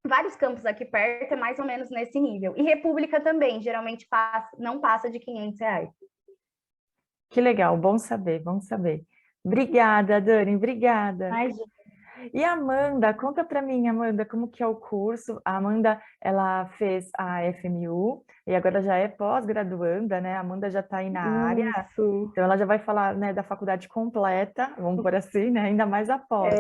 vários campos aqui perto, é mais ou menos nesse nível. E República também, geralmente não passa de R$ 500. Que legal, bom saber, bom saber. Obrigada, Dani, obrigada. Imagina. E a Amanda, conta para mim, Amanda, como que é o curso? A Amanda, ela fez a FMU e agora já é pós-graduanda, né? A Amanda já está aí na área, Isso. então ela já vai falar, né, da faculdade completa, vamos por assim, né? Ainda mais após.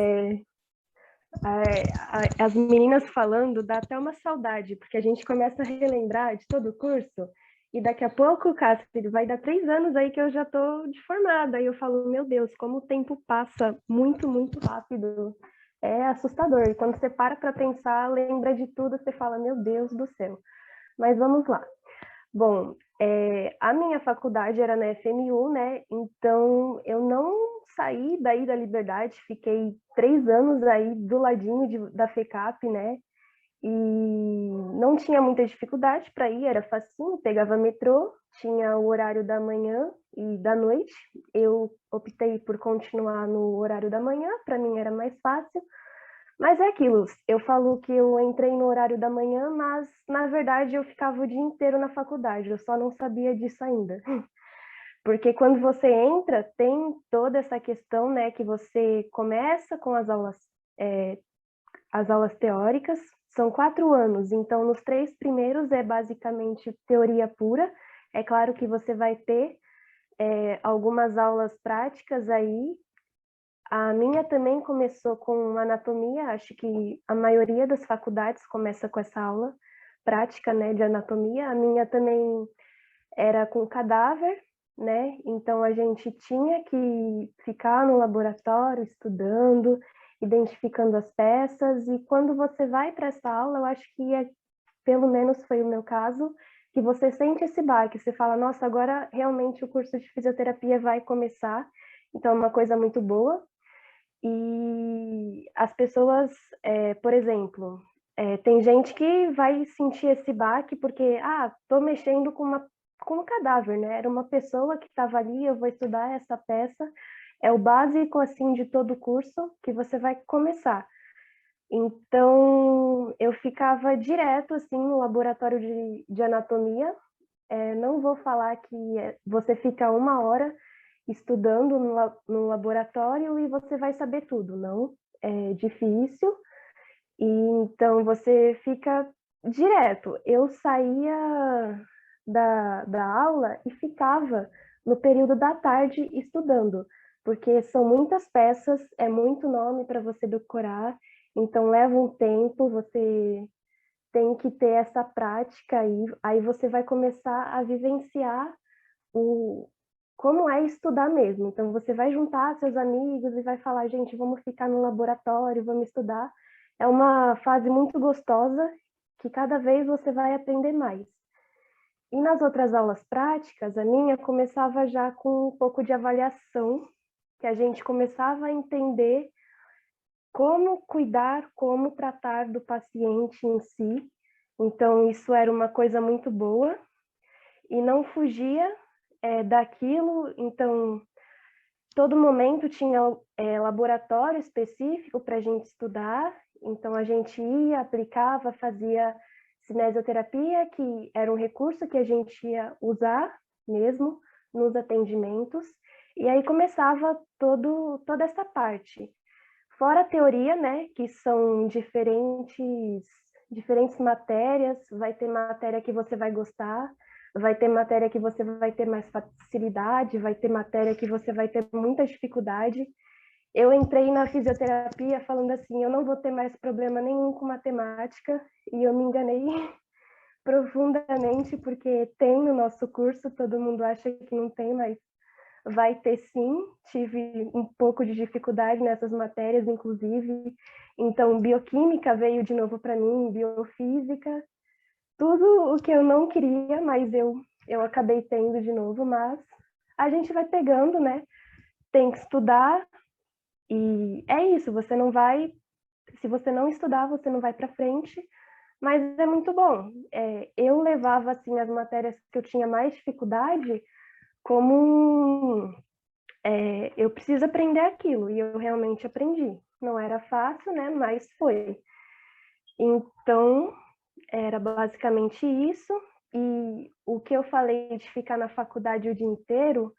As meninas falando dá até uma saudade, porque a gente começa a relembrar de todo o curso, e daqui a pouco, Cássio, vai dar 3 anos aí que eu já estou de formada, e eu falo, meu Deus, como o tempo passa muito, muito rápido. É assustador, e quando você para pensar, lembra de tudo, você fala, meu Deus do céu. Mas vamos lá. Bom, a minha faculdade era na FMU, né? Então eu não saí daí da Liberdade, fiquei 3 anos aí do ladinho da FECAP, né? E não tinha muita dificuldade para ir, era facinho, pegava metrô, tinha o horário da manhã e da noite. Eu optei por continuar no horário da manhã, para mim era mais fácil. Mas é aquilo, eu falo que eu entrei no horário da manhã, mas na verdade eu ficava o dia inteiro na faculdade, eu só não sabia disso ainda. Porque quando você entra, tem toda essa questão, né, que você começa com as aulas teóricas, são 4 anos, então nos 3 primeiros é basicamente teoria pura. É claro que você vai ter algumas aulas práticas aí. A minha também começou com anatomia, acho que a maioria das faculdades começa com essa aula prática, né, de anatomia. A minha também era com cadáver, né? Então a gente tinha que ficar no laboratório estudando, identificando as peças, e quando você vai para essa aula, eu acho que pelo menos foi o meu caso, que você sente esse baque, você fala, nossa, agora realmente o curso de fisioterapia vai começar, então é uma coisa muito boa. E as pessoas, por exemplo, tem gente que vai sentir esse baque porque, tô mexendo com um cadáver, né? Era uma pessoa que estava ali, eu vou estudar essa peça. É o básico, assim, de todo o curso que você vai começar. Então, eu ficava direto, assim, no laboratório de anatomia. Não vou falar que você fica 1 hora estudando no laboratório e você vai saber tudo, não, é difícil, e então você fica direto. Eu saía da aula e ficava no período da tarde estudando, porque são muitas peças, é muito nome para você decorar, então leva um tempo, você tem que ter essa prática aí você vai começar a vivenciar como é estudar mesmo. Então, você vai juntar seus amigos e vai falar, gente, vamos ficar no laboratório, vamos estudar. É uma fase muito gostosa que cada vez você vai aprender mais. E nas outras aulas práticas, a minha começava já com um pouco de avaliação, que a gente começava a entender como cuidar, como tratar do paciente em si. Então, isso era uma coisa muito boa e não fugia daquilo. Então, todo momento tinha laboratório específico para a gente estudar, então a gente ia, aplicava, fazia cinesioterapia, que era um recurso que a gente ia usar mesmo nos atendimentos, e aí começava toda essa parte. Fora a teoria, né, que são diferentes matérias, vai ter matéria que você vai gostar, vai ter matéria que você vai ter mais facilidade, vai ter matéria que você vai ter muita dificuldade. Eu entrei na fisioterapia falando assim, eu não vou ter mais problema nenhum com matemática, e eu me enganei profundamente, porque tem no nosso curso, todo mundo acha que não tem, mas vai ter sim. Tive um pouco de dificuldade nessas matérias, inclusive. Então, bioquímica veio de novo para mim, biofísica, tudo o que eu não queria, mas eu acabei tendo de novo, mas a gente vai pegando, né? Tem que estudar, e é isso, você não vai se você não estudar, você não vai para frente, mas é muito bom. Eu levava, assim, as matérias que eu tinha mais dificuldade como eu preciso aprender aquilo, e eu realmente aprendi. Não era fácil, né, mas foi. Então, era basicamente isso, e o que eu falei de ficar na faculdade o dia inteiro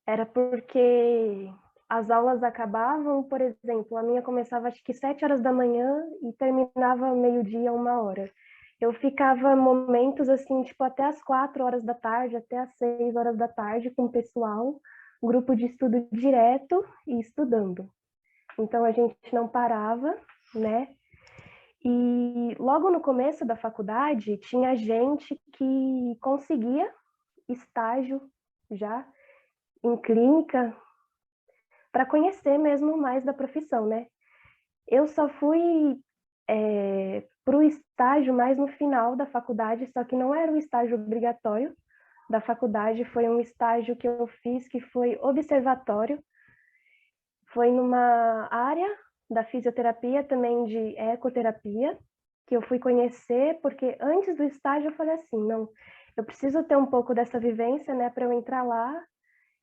era porque as aulas acabavam, por exemplo, a minha começava acho que 7 horas da manhã e terminava meio-dia, 1 hora. Eu ficava momentos assim, tipo, até as 4 horas da tarde, até as 6 horas da tarde com o pessoal, grupo de estudo direto e estudando. Então a gente não parava, né? E logo no começo da faculdade tinha gente que conseguia estágio já em clínica para conhecer mesmo mais da profissão, né? Eu só fui para o estágio mais no final da faculdade, só que não era um estágio obrigatório da faculdade, foi um estágio que eu fiz que foi observatório, foi numa área da fisioterapia, também de ecoterapia, que eu fui conhecer, porque antes do estágio eu falei assim, não, eu preciso ter um pouco dessa vivência, né, para eu entrar lá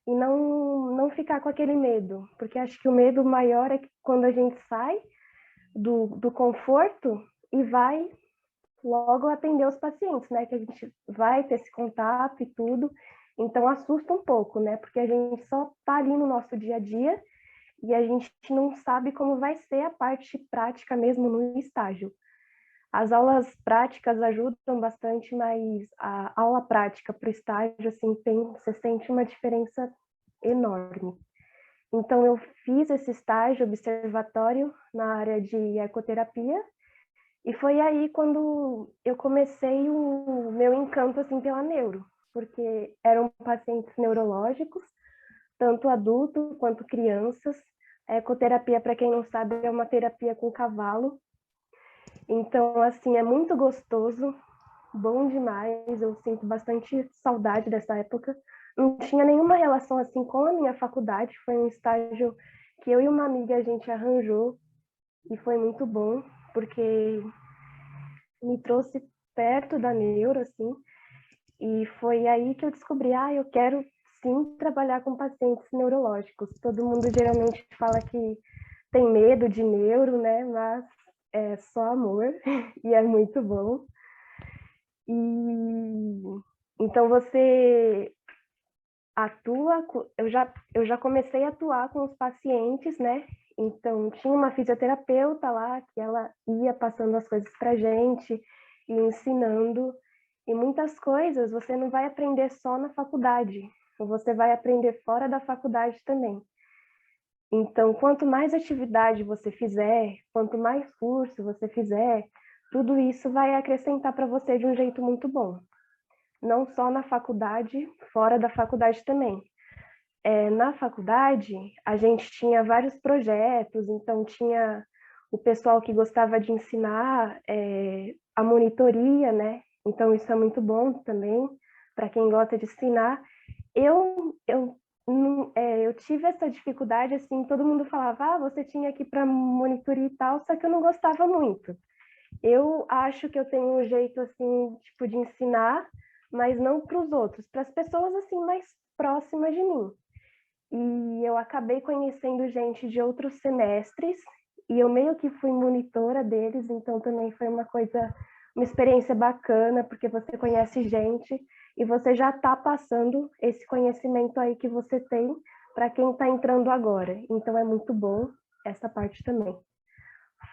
e não ficar com aquele medo, porque acho que o medo maior é que quando a gente sai do conforto e vai logo atender os pacientes, né, que a gente vai ter esse contato e tudo, então assusta um pouco, né, porque a gente só tá ali no nosso dia a dia e a gente não sabe como vai ser a parte prática mesmo no estágio. As aulas práticas ajudam bastante, mas a aula prática para o estágio, assim, você sente uma diferença enorme. Então, eu fiz esse estágio observatório na área de ecoterapia, e foi aí quando eu comecei o meu encanto, assim, pela neuro, porque eram pacientes neurológicos, tanto adultos quanto crianças. A ecoterapia, para quem não sabe, é uma terapia com cavalo. Então, assim, é muito gostoso, bom demais. Eu sinto bastante saudade dessa época. Não tinha nenhuma relação assim com a minha faculdade. Foi um estágio que eu e uma amiga a gente arranjou e foi muito bom, porque me trouxe perto da neuro, assim. E foi aí que eu descobri, eu quero sim trabalhar com pacientes neurológicos. Todo mundo geralmente fala que tem medo de neuro, né? Mas é só amor e é muito bom. E então você atua, eu já comecei a atuar com os pacientes, né? Então tinha uma fisioterapeuta lá que ela ia passando as coisas para gente e ensinando. E muitas coisas você não vai aprender só na faculdade, você vai aprender fora da faculdade também. Então, quanto mais atividade você fizer, quanto mais curso você fizer, tudo isso vai acrescentar para você de um jeito muito bom. Não só na faculdade, fora da faculdade também. Na faculdade, a gente tinha vários projetos, então tinha o pessoal que gostava de ensinar a monitoria, né? Então, isso é muito bom também, para quem gosta de ensinar. Eu tive essa dificuldade, assim, todo mundo falava, você tinha que ir para monitoria e tal, só que eu não gostava muito. Eu acho que eu tenho um jeito, assim, tipo, de ensinar, mas não para os outros, para as pessoas, assim, mais próximas de mim. E eu acabei conhecendo gente de outros semestres, e eu meio que fui monitora deles, então também foi uma experiência bacana, porque você conhece gente e você já está passando esse conhecimento aí que você tem para quem está entrando agora. Então é muito bom essa parte também.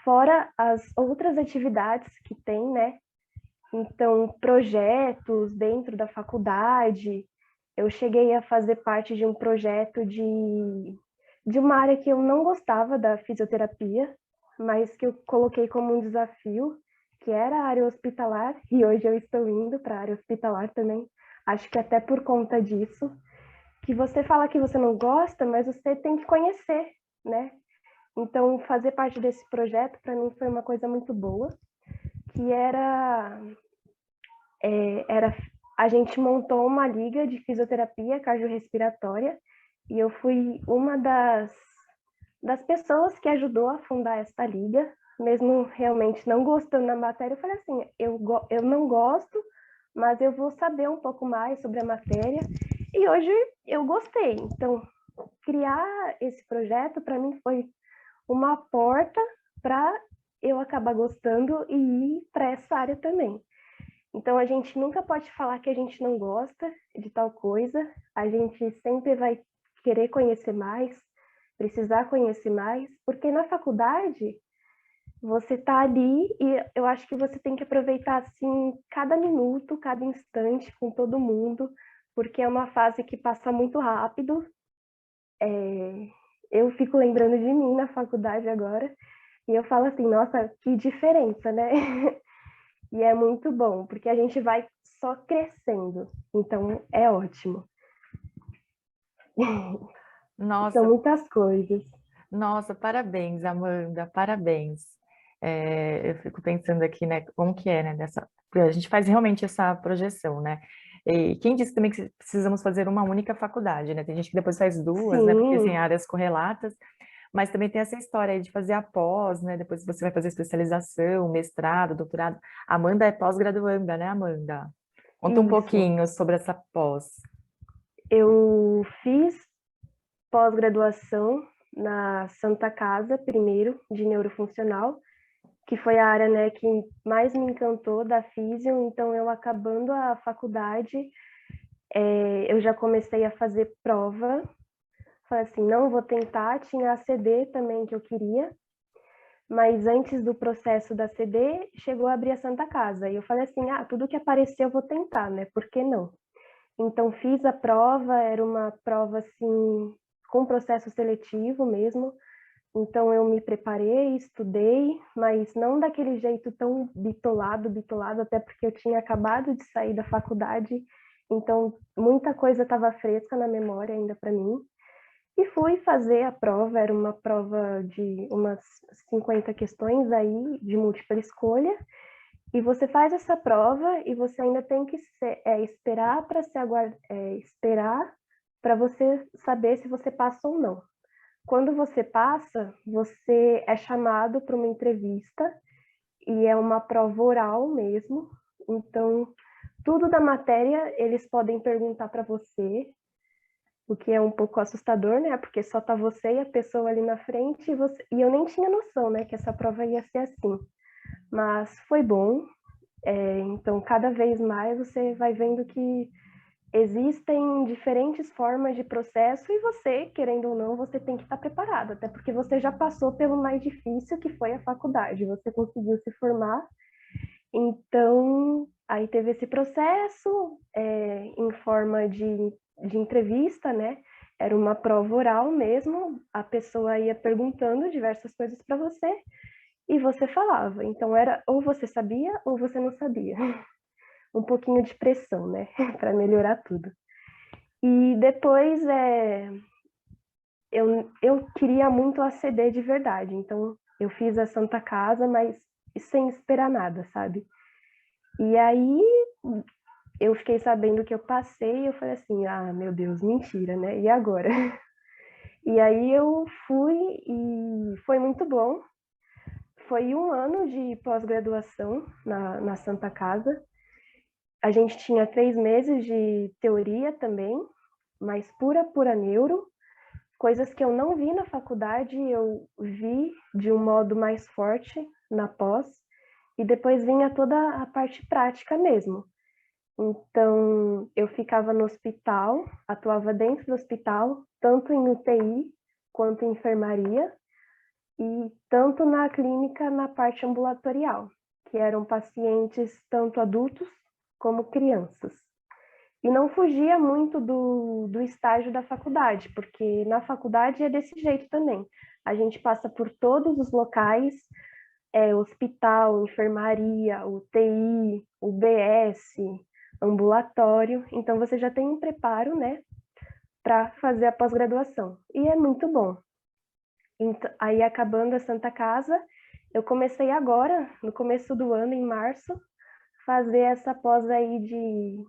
Fora as outras atividades que tem, né? Então, projetos dentro da faculdade. Eu cheguei a fazer parte de um projeto de uma área que eu não gostava da fisioterapia, mas que eu coloquei como um desafio, que era a área hospitalar, e hoje eu estou indo para a área hospitalar também. Acho que até por conta disso, que você fala que você não gosta, mas você tem que conhecer, né? Então, fazer parte desse projeto, para mim, foi uma coisa muito boa, que era a gente montou uma liga de fisioterapia cardiorrespiratória, e eu fui uma das pessoas que ajudou a fundar essa liga, mesmo realmente não gostando da matéria, eu falei assim, eu não gosto, mas eu vou saber um pouco mais sobre a matéria, e hoje eu gostei. Então, criar esse projeto, para mim, foi uma porta para eu acabar gostando e ir para essa área também. Então, a gente nunca pode falar que a gente não gosta de tal coisa, a gente sempre vai querer conhecer mais, precisar conhecer mais, porque na faculdade você está ali e eu acho que você tem que aproveitar assim cada minuto, cada instante com todo mundo, porque é uma fase que passa muito rápido. Eu fico lembrando de mim na faculdade agora e eu falo assim, nossa, que diferença, né? E é muito bom, porque a gente vai só crescendo, então é ótimo. São Nossa, muitas coisas. nossa, parabéns, Amanda, parabéns. Eu fico pensando aqui, né, como que é, né, a gente faz realmente essa projeção, né? E quem disse também que precisamos fazer uma única faculdade, né? Tem gente que depois faz duas, né, porque tem Sim, áreas correlatas, mas também tem essa história aí de fazer a pós, né? Depois você vai fazer especialização, mestrado, doutorado. Amanda é pós-graduanda, né, Amanda? Conta um isso. pouquinho sobre essa pós. Eu fiz pós-graduação na Santa Casa, primeiro, de neurofuncional, que foi a área, né, que mais me encantou da físio. Então, eu acabando a faculdade, eu já comecei a fazer prova. Falei assim, não, vou tentar. Tinha a CD também que eu queria, mas antes do processo da CD, chegou a abrir a Santa Casa. E eu falei assim, tudo que aparecer eu vou tentar, né? Por que não? Então, fiz a prova, era uma prova, assim, com processo seletivo mesmo. Então, eu me preparei, estudei, mas não daquele jeito tão bitolado, até porque eu tinha acabado de sair da faculdade, então muita coisa estava fresca na memória ainda para mim. E fui fazer a prova, era uma prova de umas 50 questões aí, de múltipla escolha, e você faz essa prova e você ainda tem que esperar para esperar para você saber se você passa ou não. Quando você passa, você é chamado para uma entrevista e é uma prova oral mesmo. Então, tudo da matéria eles podem perguntar para você, o que é um pouco assustador, né? Porque só tá você e a pessoa ali na frente e eu nem tinha noção, né, que essa prova ia ser assim. Mas foi bom. Então, cada vez mais você vai vendo que existem diferentes formas de processo e você, querendo ou não, você tem que estar preparado, até porque você já passou pelo mais difícil que foi a faculdade, você conseguiu se formar, então aí teve esse processo em forma de entrevista, né? Era uma prova oral mesmo, a pessoa ia perguntando diversas coisas para você e você falava. Então era ou você sabia ou você não sabia. Um pouquinho de pressão, né? Para melhorar tudo. E depois eu queria muito a CD de verdade, então eu fiz a Santa Casa, mas sem esperar nada, sabe? E aí eu fiquei sabendo que eu passei e eu falei assim, meu Deus, mentira, né? E agora? E aí eu fui e foi muito bom. Foi um ano de pós-graduação na Santa Casa. A gente tinha 3 meses de teoria também, mas pura neuro. Coisas que eu não vi na faculdade, eu vi de um modo mais forte na pós, e depois vinha toda a parte prática mesmo. Então, eu ficava no hospital, atuava dentro do hospital, tanto em UTI quanto em enfermaria, e tanto na clínica na parte ambulatorial, que eram pacientes tanto adultos como crianças. E não fugia muito do estágio da faculdade, porque na faculdade é desse jeito também. A gente passa por todos os locais, hospital, enfermaria, UTI, UBS, ambulatório. Então você já tem um preparo, né, para fazer a pós-graduação. E é muito bom. Então, aí acabando a Santa Casa, eu comecei agora, no começo do ano, em março, fazer essa pós aí de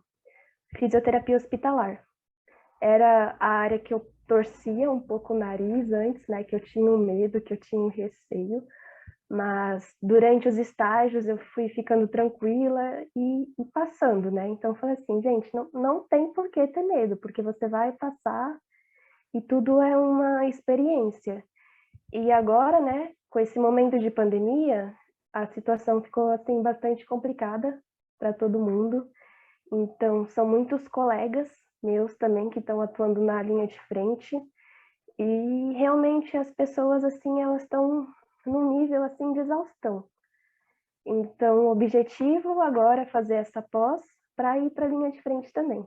fisioterapia hospitalar. Era a área que eu torcia um pouco o nariz antes, né? Que eu tinha um medo, que eu tinha um receio. Mas durante os estágios eu fui ficando tranquila e passando, né? Então eu falei assim, gente, não tem por que ter medo, porque você vai passar e tudo é uma experiência. E agora, né, com esse momento de pandemia, a situação ficou assim bastante complicada para todo mundo. Então são muitos colegas meus também que estão atuando na linha de frente e realmente as pessoas assim, elas estão num nível assim de exaustão. Então, o objetivo agora é fazer essa pós para ir para a linha de frente também,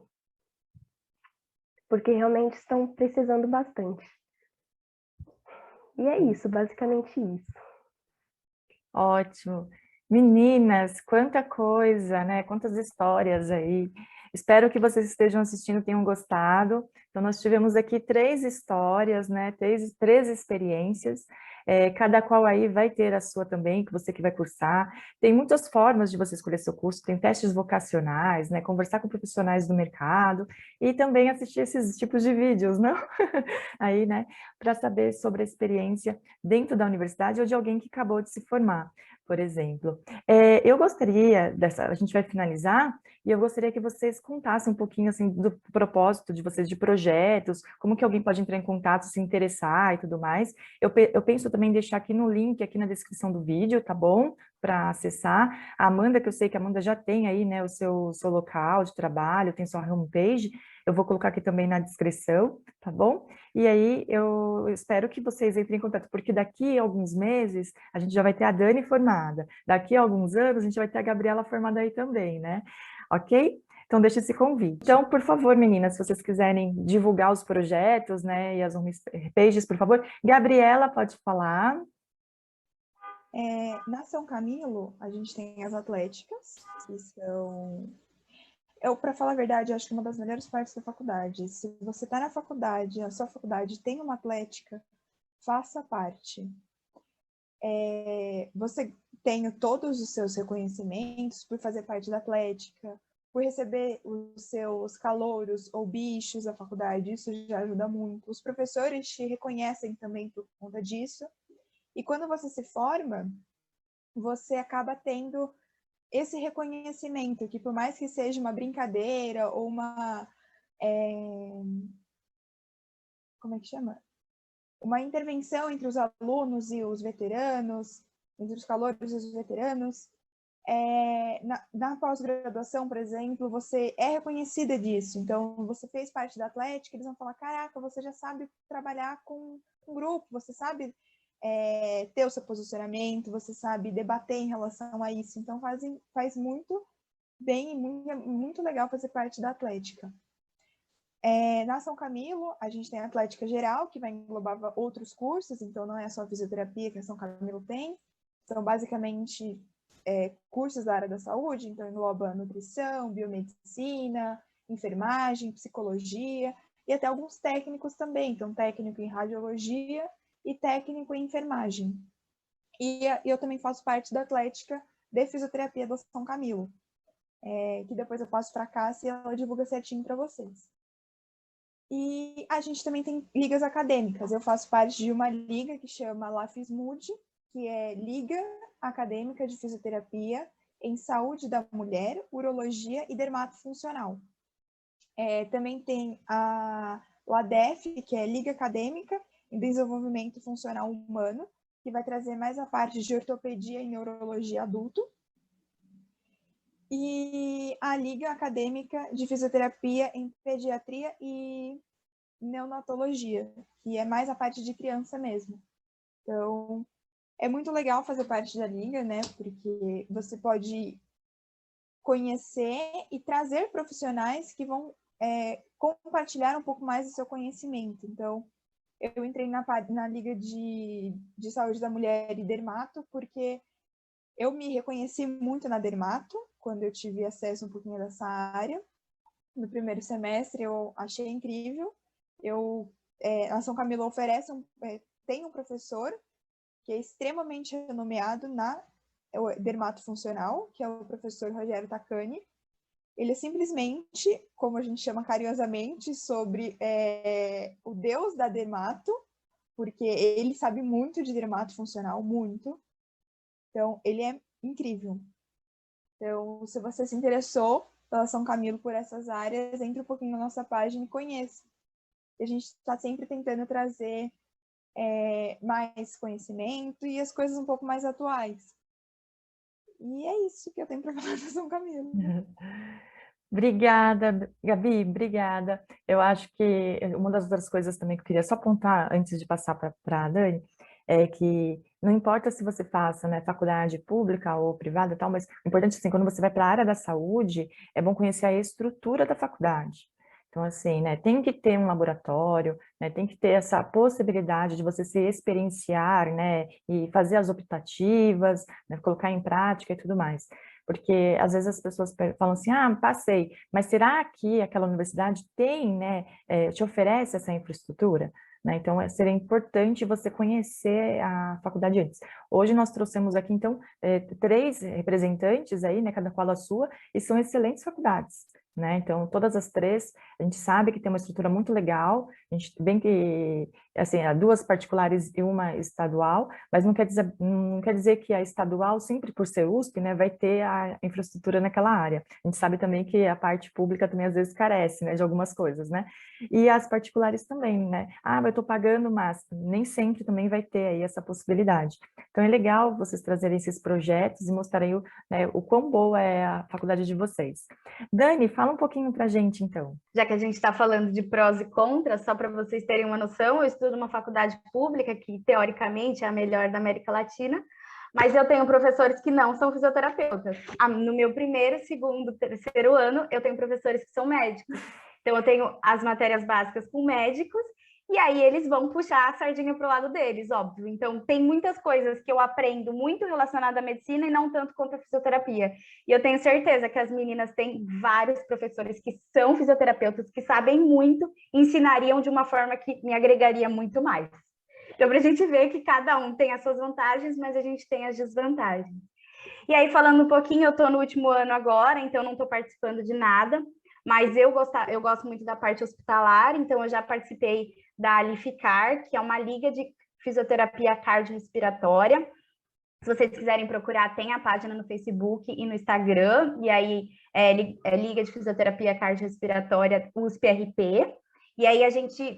porque realmente estão precisando bastante. E é isso, basicamente isso. Ótimo. Meninas, quanta coisa, né? Quantas histórias aí. Espero que vocês estejam assistindo, tenham gostado. Então, nós tivemos aqui 3 histórias, né? Três experiências. Cada qual aí vai ter a sua também, que você que vai cursar. Tem muitas formas de você escolher seu curso, tem testes vocacionais, né? Conversar com profissionais do mercado e também assistir esses tipos de vídeos, não? Aí, né? Para saber sobre a experiência dentro da universidade ou de alguém que acabou de se formar, por exemplo. Eu gostaria, a gente vai finalizar, e eu gostaria que vocês contassem um pouquinho assim, do propósito de vocês, de projetos, como que alguém pode entrar em contato, se interessar e tudo mais. Eu penso também em deixar aqui no link, aqui na descrição do vídeo, tá bom? Para acessar. A Amanda, que eu sei que a Amanda já tem aí, né, o seu local de trabalho, tem sua homepage, eu vou colocar aqui também na descrição, tá bom? E aí eu espero que vocês entrem em contato, porque daqui a alguns meses a gente já vai ter a Dani formada, daqui a alguns anos a gente vai ter a Gabriela formada aí também, né? Ok? Então deixa esse convite. Então, por favor, meninas, se vocês quiserem divulgar os projetos, né, e as homepages, por favor. Gabriela, pode falar. Na São Camilo, a gente tem as atléticas, que são... para falar a verdade, acho que uma das melhores partes da faculdade. Se você está na faculdade, a sua faculdade tem uma atlética, faça parte. Você tem todos os seus reconhecimentos por fazer parte da atlética, por receber os seus calouros ou bichos da faculdade, isso já ajuda muito. Os professores te reconhecem também por conta disso. E quando você se forma, você acaba tendo esse reconhecimento, que por mais que seja uma brincadeira ou uma... como é que chama? Uma intervenção entre os alunos e os veteranos, entre os calouros e os veteranos. Na pós-graduação, por exemplo, você é reconhecida disso. Então, você fez parte da atlética, eles vão falar, caraca, você já sabe trabalhar com um grupo, você sabe ter o seu posicionamento, você sabe debater em relação a isso. Então, faz muito bem e muito legal fazer parte da atlética. Na São Camilo, a gente tem a Atlética Geral, que vai englobar outros cursos, então não é só a fisioterapia que a São Camilo tem, são basicamente cursos da área da saúde, então engloba nutrição, biomedicina, enfermagem, psicologia, e até alguns técnicos também, então técnico em radiologia e técnico em enfermagem. E eu também faço parte da Atlética de Fisioterapia da São Camilo, que depois eu passo para a Cássia e ela divulga certinho para vocês. E a gente também tem ligas acadêmicas. Eu faço parte de uma liga que chama LAFISMUD, que é Liga Acadêmica de Fisioterapia em Saúde da Mulher, Urologia e Dermatofuncional. Também tem a LADEF, que é Liga Acadêmica em Desenvolvimento Funcional Humano, que vai trazer mais a parte de ortopedia e neurologia adulto. E a Liga Acadêmica de Fisioterapia em Pediatria e Neonatologia, que é mais a parte de criança mesmo. Então, é muito legal fazer parte da Liga, né? Porque você pode conhecer e trazer profissionais que vão compartilhar um pouco mais do seu conhecimento. Então, eu entrei na Liga de Saúde da Mulher e Dermato, porque eu me reconheci muito na Dermato, quando eu tive acesso um pouquinho dessa área. No primeiro semestre, eu achei incrível. A São Camilo oferece tem um professor que é extremamente renomeado na dermatofuncional, que é o professor Rogério Tacani. Ele é simplesmente, como a gente chama carinhosamente, sobre o deus da dermato, porque ele sabe muito de dermatofuncional, muito. Então, ele é incrível. Então, se você se interessou pela São Camilo, por essas áreas, entre um pouquinho na nossa página e conheça. E a gente está sempre tentando trazer mais conhecimento e as coisas um pouco mais atuais. E é isso que eu tenho para falar da São Camilo. Obrigada, Gabi, obrigada. Eu acho que uma das outras coisas também que eu queria só apontar antes de passar para a Dani, é que não importa se você faça, né, faculdade pública ou privada e tal, mas o importante, assim, quando você vai para a área da saúde, é bom conhecer a estrutura da faculdade. Então, assim, né, tem que ter um laboratório, né, tem que ter essa possibilidade de você se experienciar, né, e fazer as optativas, né, colocar em prática e tudo mais. Porque, às vezes, as pessoas falam assim, ah, passei, mas será que aquela universidade tem, né, te oferece essa infraestrutura? Né? Então, seria importante você conhecer a faculdade antes. Hoje nós trouxemos aqui, então, 3 representantes aí, né, cada qual a sua, e são excelentes faculdades. Né? Então, todas as 3, a gente sabe que tem uma estrutura muito legal, a gente bem que, assim, há 2 particulares e uma estadual, mas não quer dizer que a estadual, sempre por ser USP, né, vai ter a infraestrutura naquela área. A gente sabe também que a parte pública também, às vezes, carece, né, de algumas coisas, né? E as particulares também, né? Ah, eu estou pagando, mas nem sempre também vai ter aí essa possibilidade. Então, é legal vocês trazerem esses projetos e mostrarem né, o quão boa é a faculdade de vocês. Dani, fala um pouquinho para a gente, então. Já que a gente está falando de prós e contras, só para vocês terem uma noção, eu estudo uma faculdade pública que, teoricamente, é a melhor da América Latina, mas eu tenho professores que não são fisioterapeutas. No meu primeiro, segundo, terceiro ano, eu tenho professores que são médicos. Então, eu tenho as matérias básicas com médicos, e aí eles vão puxar a sardinha para o lado deles, óbvio. Então, tem muitas coisas que eu aprendo muito relacionadas à medicina e não tanto quanto a fisioterapia. E eu tenho certeza que as meninas têm vários professores que são fisioterapeutas, que sabem muito, e ensinariam de uma forma que me agregaria muito mais. Então, para a gente ver que cada um tem as suas vantagens, mas a gente tem as desvantagens. E aí, falando um pouquinho, eu estou no último ano agora, então não estou participando de nada, mas eu gosto muito da parte hospitalar, então eu já participei da Alificar, que é uma liga de fisioterapia cardiorrespiratória. Se vocês quiserem procurar, tem a página no Facebook e no Instagram, e aí é Liga de Fisioterapia Cardiorrespiratória USP-RP. E aí a gente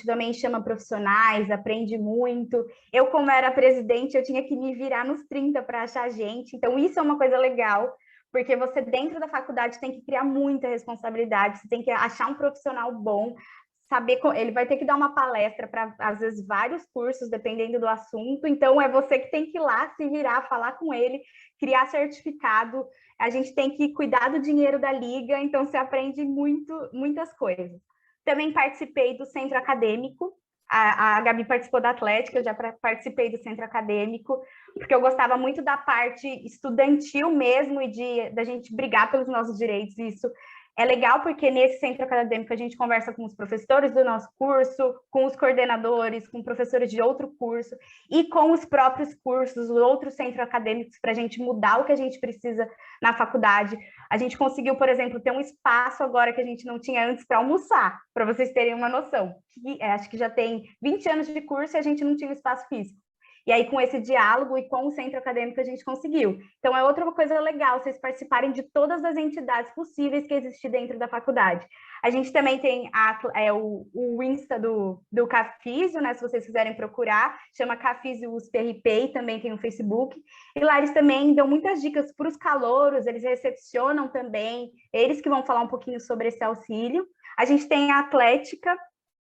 também chama profissionais, aprende muito. Eu, como era presidente, eu tinha que me virar nos 30 para achar gente. Então, isso é uma coisa legal, porque você, dentro da faculdade, tem que criar muita responsabilidade, você tem que achar um profissional bom, saber, ele vai ter que dar uma palestra para, às vezes, vários cursos, dependendo do assunto, então é você que tem que ir lá, se virar, falar com ele, criar certificado, a gente tem que cuidar do dinheiro da liga, então você aprende muitas coisas. Também participei do centro acadêmico, a Gabi participou da Atlética, eu já participei do centro acadêmico, porque eu gostava muito da parte estudantil mesmo e da gente brigar pelos nossos direitos, isso é legal porque nesse centro acadêmico a gente conversa com os professores do nosso curso, com os coordenadores, com professores de outro curso e com os próprios cursos, os outros centros acadêmicos, para a gente mudar o que a gente precisa na faculdade. A gente conseguiu, por exemplo, ter um espaço agora que a gente não tinha antes para almoçar, para vocês terem uma noção. Acho que já tem 20 anos de curso e a gente não tinha um espaço físico. E aí, com esse diálogo e com o centro acadêmico, a gente conseguiu. Então, é outra coisa legal, vocês participarem de todas as entidades possíveis que existem dentro da faculdade. A gente também tem o Insta do Cafísio, né? Se vocês quiserem procurar, chama Cafísio USP-RP, e também tem o Facebook. E lá eles também dão muitas dicas para os calouros, eles recepcionam também, eles que vão falar um pouquinho sobre esse auxílio. A gente tem a Atlética,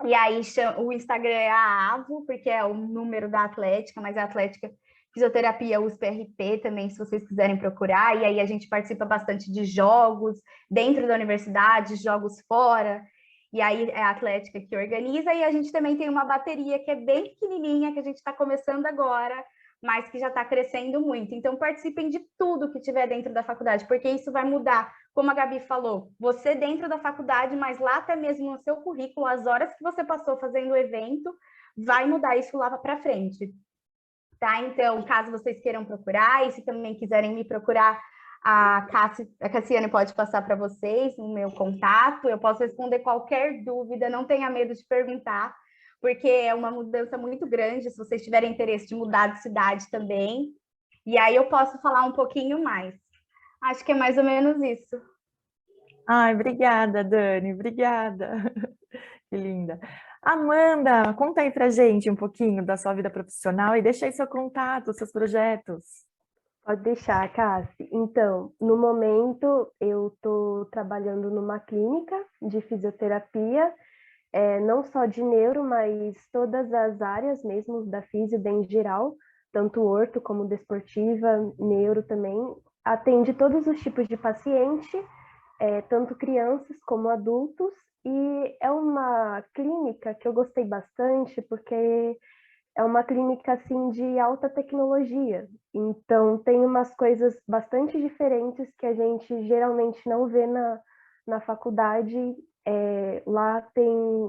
e aí o Instagram é a AVO, porque é o número da Atlética, mas a Atlética Fisioterapia USP-RP também, se vocês quiserem procurar. E aí a gente participa bastante de jogos dentro da universidade, jogos fora. E aí é a Atlética que organiza. E a gente também tem uma bateria que é bem pequenininha, que a gente está começando agora, mas que já está crescendo muito. Então, participem de tudo que tiver dentro da faculdade, porque isso vai mudar, como a Gabi falou, você dentro da faculdade, mas lá até mesmo no seu currículo, as horas que você passou fazendo o evento, vai mudar isso lá para frente. Tá? Então, caso vocês queiram procurar, e se também quiserem me procurar, a Cassiane pode passar para vocês o meu contato, eu posso responder qualquer dúvida, não tenha medo de perguntar, porque é uma mudança muito grande, se vocês tiverem interesse de mudar de cidade também. E aí eu posso falar um pouquinho mais. Acho que é mais ou menos isso. Ai, obrigada, Dani, obrigada. Que linda. Amanda, conta aí pra gente um pouquinho da sua vida profissional e deixa aí seu contato, seus projetos. Pode deixar, Cassi. Então, no momento, eu estou trabalhando numa clínica de fisioterapia, não só de neuro, mas todas as áreas mesmo da fisio, bem geral, tanto orto como desportiva, neuro também. Atende todos os tipos de paciente, tanto crianças como adultos, e é uma clínica que eu gostei bastante, porque é uma clínica assim de alta tecnologia. Então tem umas coisas bastante diferentes que a gente geralmente não vê na faculdade. Lá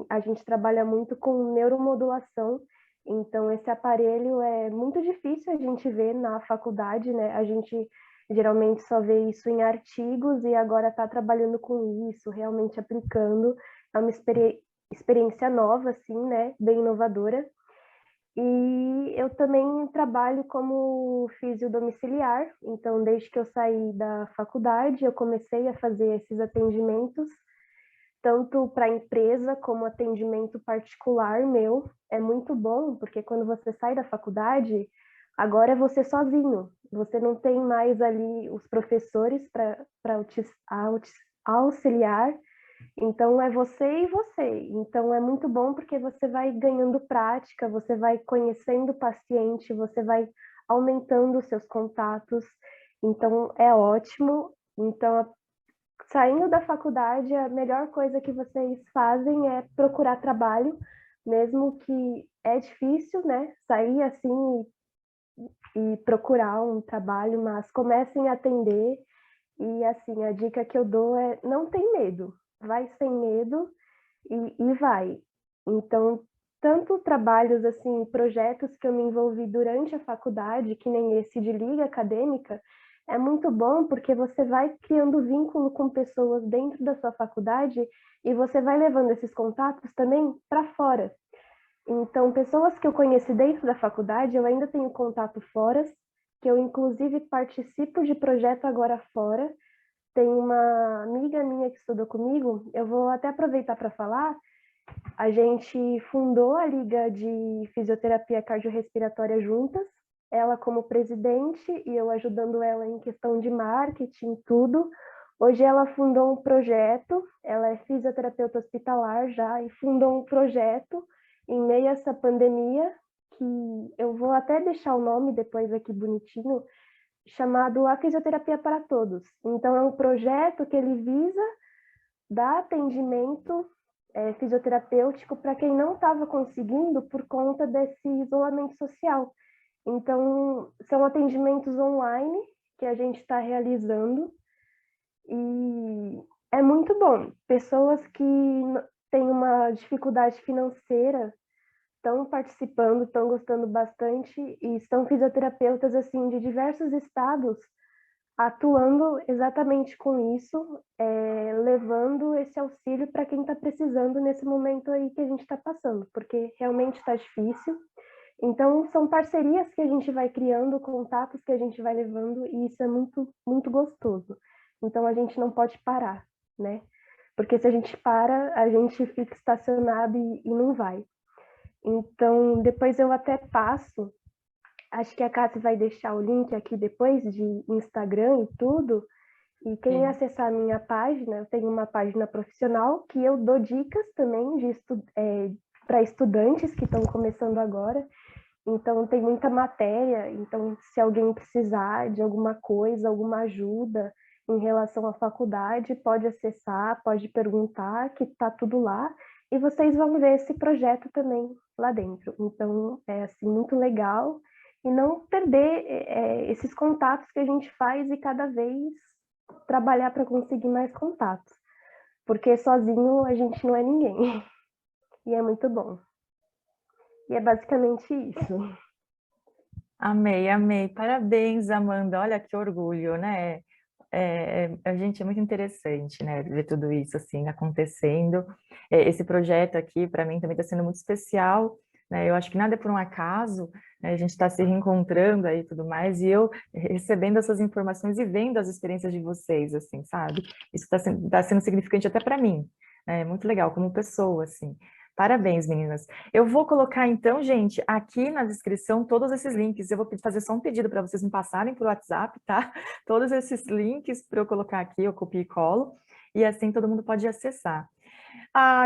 a gente trabalha muito com neuromodulação. Então esse aparelho é muito difícil a gente ver na faculdade, né? A gente geralmente só vê isso em artigos e agora está trabalhando com isso, realmente aplicando. É uma experiência nova, assim, né? Bem inovadora. E eu também trabalho como físio domiciliar, então desde que eu saí da faculdade, eu comecei a fazer esses atendimentos, tanto para a empresa como atendimento particular meu. É muito bom, porque quando você sai da faculdade, agora é você sozinho, você não tem mais ali os professores para auxiliar, então é você e você. Então é muito bom porque você vai ganhando prática, você vai conhecendo o paciente, você vai aumentando os seus contatos. Então é ótimo. Então, saindo da faculdade, a melhor coisa que vocês fazem é procurar trabalho, mesmo que é difícil, né? Sair assim e procurar um trabalho, mas comecem a atender. E assim, a dica que eu dou é não tem medo, vai sem medo e vai. Então, tanto trabalhos assim, projetos que eu me envolvi durante a faculdade, que nem esse de liga acadêmica, é muito bom porque você vai criando vínculo com pessoas dentro da sua faculdade e você vai levando esses contatos também para fora. Então, pessoas que eu conheci dentro da faculdade, eu ainda tenho contato fora, que eu inclusive participo de projeto agora fora. Tem uma amiga minha que estudou comigo, eu vou até aproveitar para falar, a gente fundou a Liga de Fisioterapia Cardiorrespiratória juntas, ela como presidente e eu ajudando ela em questão de marketing, tudo. Hoje ela fundou um projeto, ela é fisioterapeuta hospitalar já, e fundou um projeto em meio a essa pandemia, que eu vou até deixar o nome depois aqui bonitinho, chamado A Fisioterapia para Todos. Então é um projeto que ele visa dar atendimento fisioterapêutico para quem não estava conseguindo por conta desse isolamento social. Então, são atendimentos online que a gente está realizando e é muito bom. Pessoas que têm uma dificuldade financeira estão participando, estão gostando bastante e são fisioterapeutas assim de diversos estados atuando exatamente com isso, levando esse auxílio para quem está precisando nesse momento aí que a gente está passando, porque realmente está difícil. Então, são parcerias que a gente vai criando, contatos que a gente vai levando, e isso é muito, muito gostoso. Então, a gente não pode parar, né? Porque se a gente para, a gente fica estacionado e não vai. Então, depois eu até passo. Acho que a Cássia vai deixar o link aqui depois de Instagram e tudo. E quem Sim. acessar a minha página, eu tenho uma página profissional que eu dou dicas também para estudantes que estão começando agora. Então, tem muita matéria. Então, se alguém precisar de alguma coisa, alguma ajuda em relação à faculdade, pode acessar, pode perguntar, que está tudo lá. E vocês vão ver esse projeto também lá dentro. Então, é assim, muito legal. E não perder esses contatos que a gente faz e cada vez trabalhar para conseguir mais contatos. Porque sozinho a gente não é ninguém. E é muito bom. E é basicamente isso. Amei, amei. Parabéns, Amanda. Olha que orgulho, né? Gente, é muito interessante, né? Ver tudo isso assim acontecendo. Esse projeto aqui, para mim, também está sendo muito especial, né? Eu acho que nada é por um acaso, né? A gente está se reencontrando aí e tudo mais, e eu recebendo essas informações e vendo as experiências de vocês, assim, sabe? Isso tá sendo significante até para mim, né? É muito legal como pessoa, assim. Parabéns, meninas. Eu vou colocar, então, gente, aqui na descrição todos esses links. Eu vou fazer só um pedido para vocês me passarem por WhatsApp, tá? Todos esses links para eu colocar aqui, eu copio e colo, e assim todo mundo pode acessar.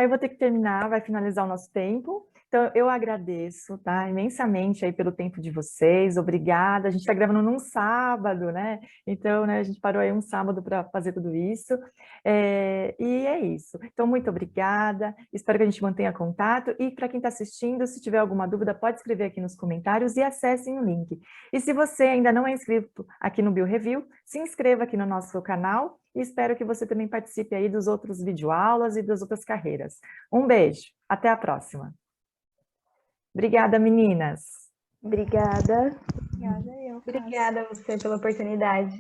Eu vou ter que terminar, vai finalizar o nosso tempo. Então, eu agradeço, tá, imensamente aí pelo tempo de vocês, obrigada. A gente está gravando num sábado, né? Então, né, a gente parou aí um sábado para fazer tudo isso. E é isso. Então, muito obrigada. Espero que a gente mantenha contato. E para quem está assistindo, se tiver alguma dúvida, pode escrever aqui nos comentários e acessem o link. E se você ainda não é inscrito aqui no BioReview, se inscreva aqui no nosso canal e espero que você também participe aí dos outros videoaulas e das outras carreiras. Um beijo, até a próxima. Obrigada, meninas. Obrigada. Obrigada, Obrigada a você pela oportunidade.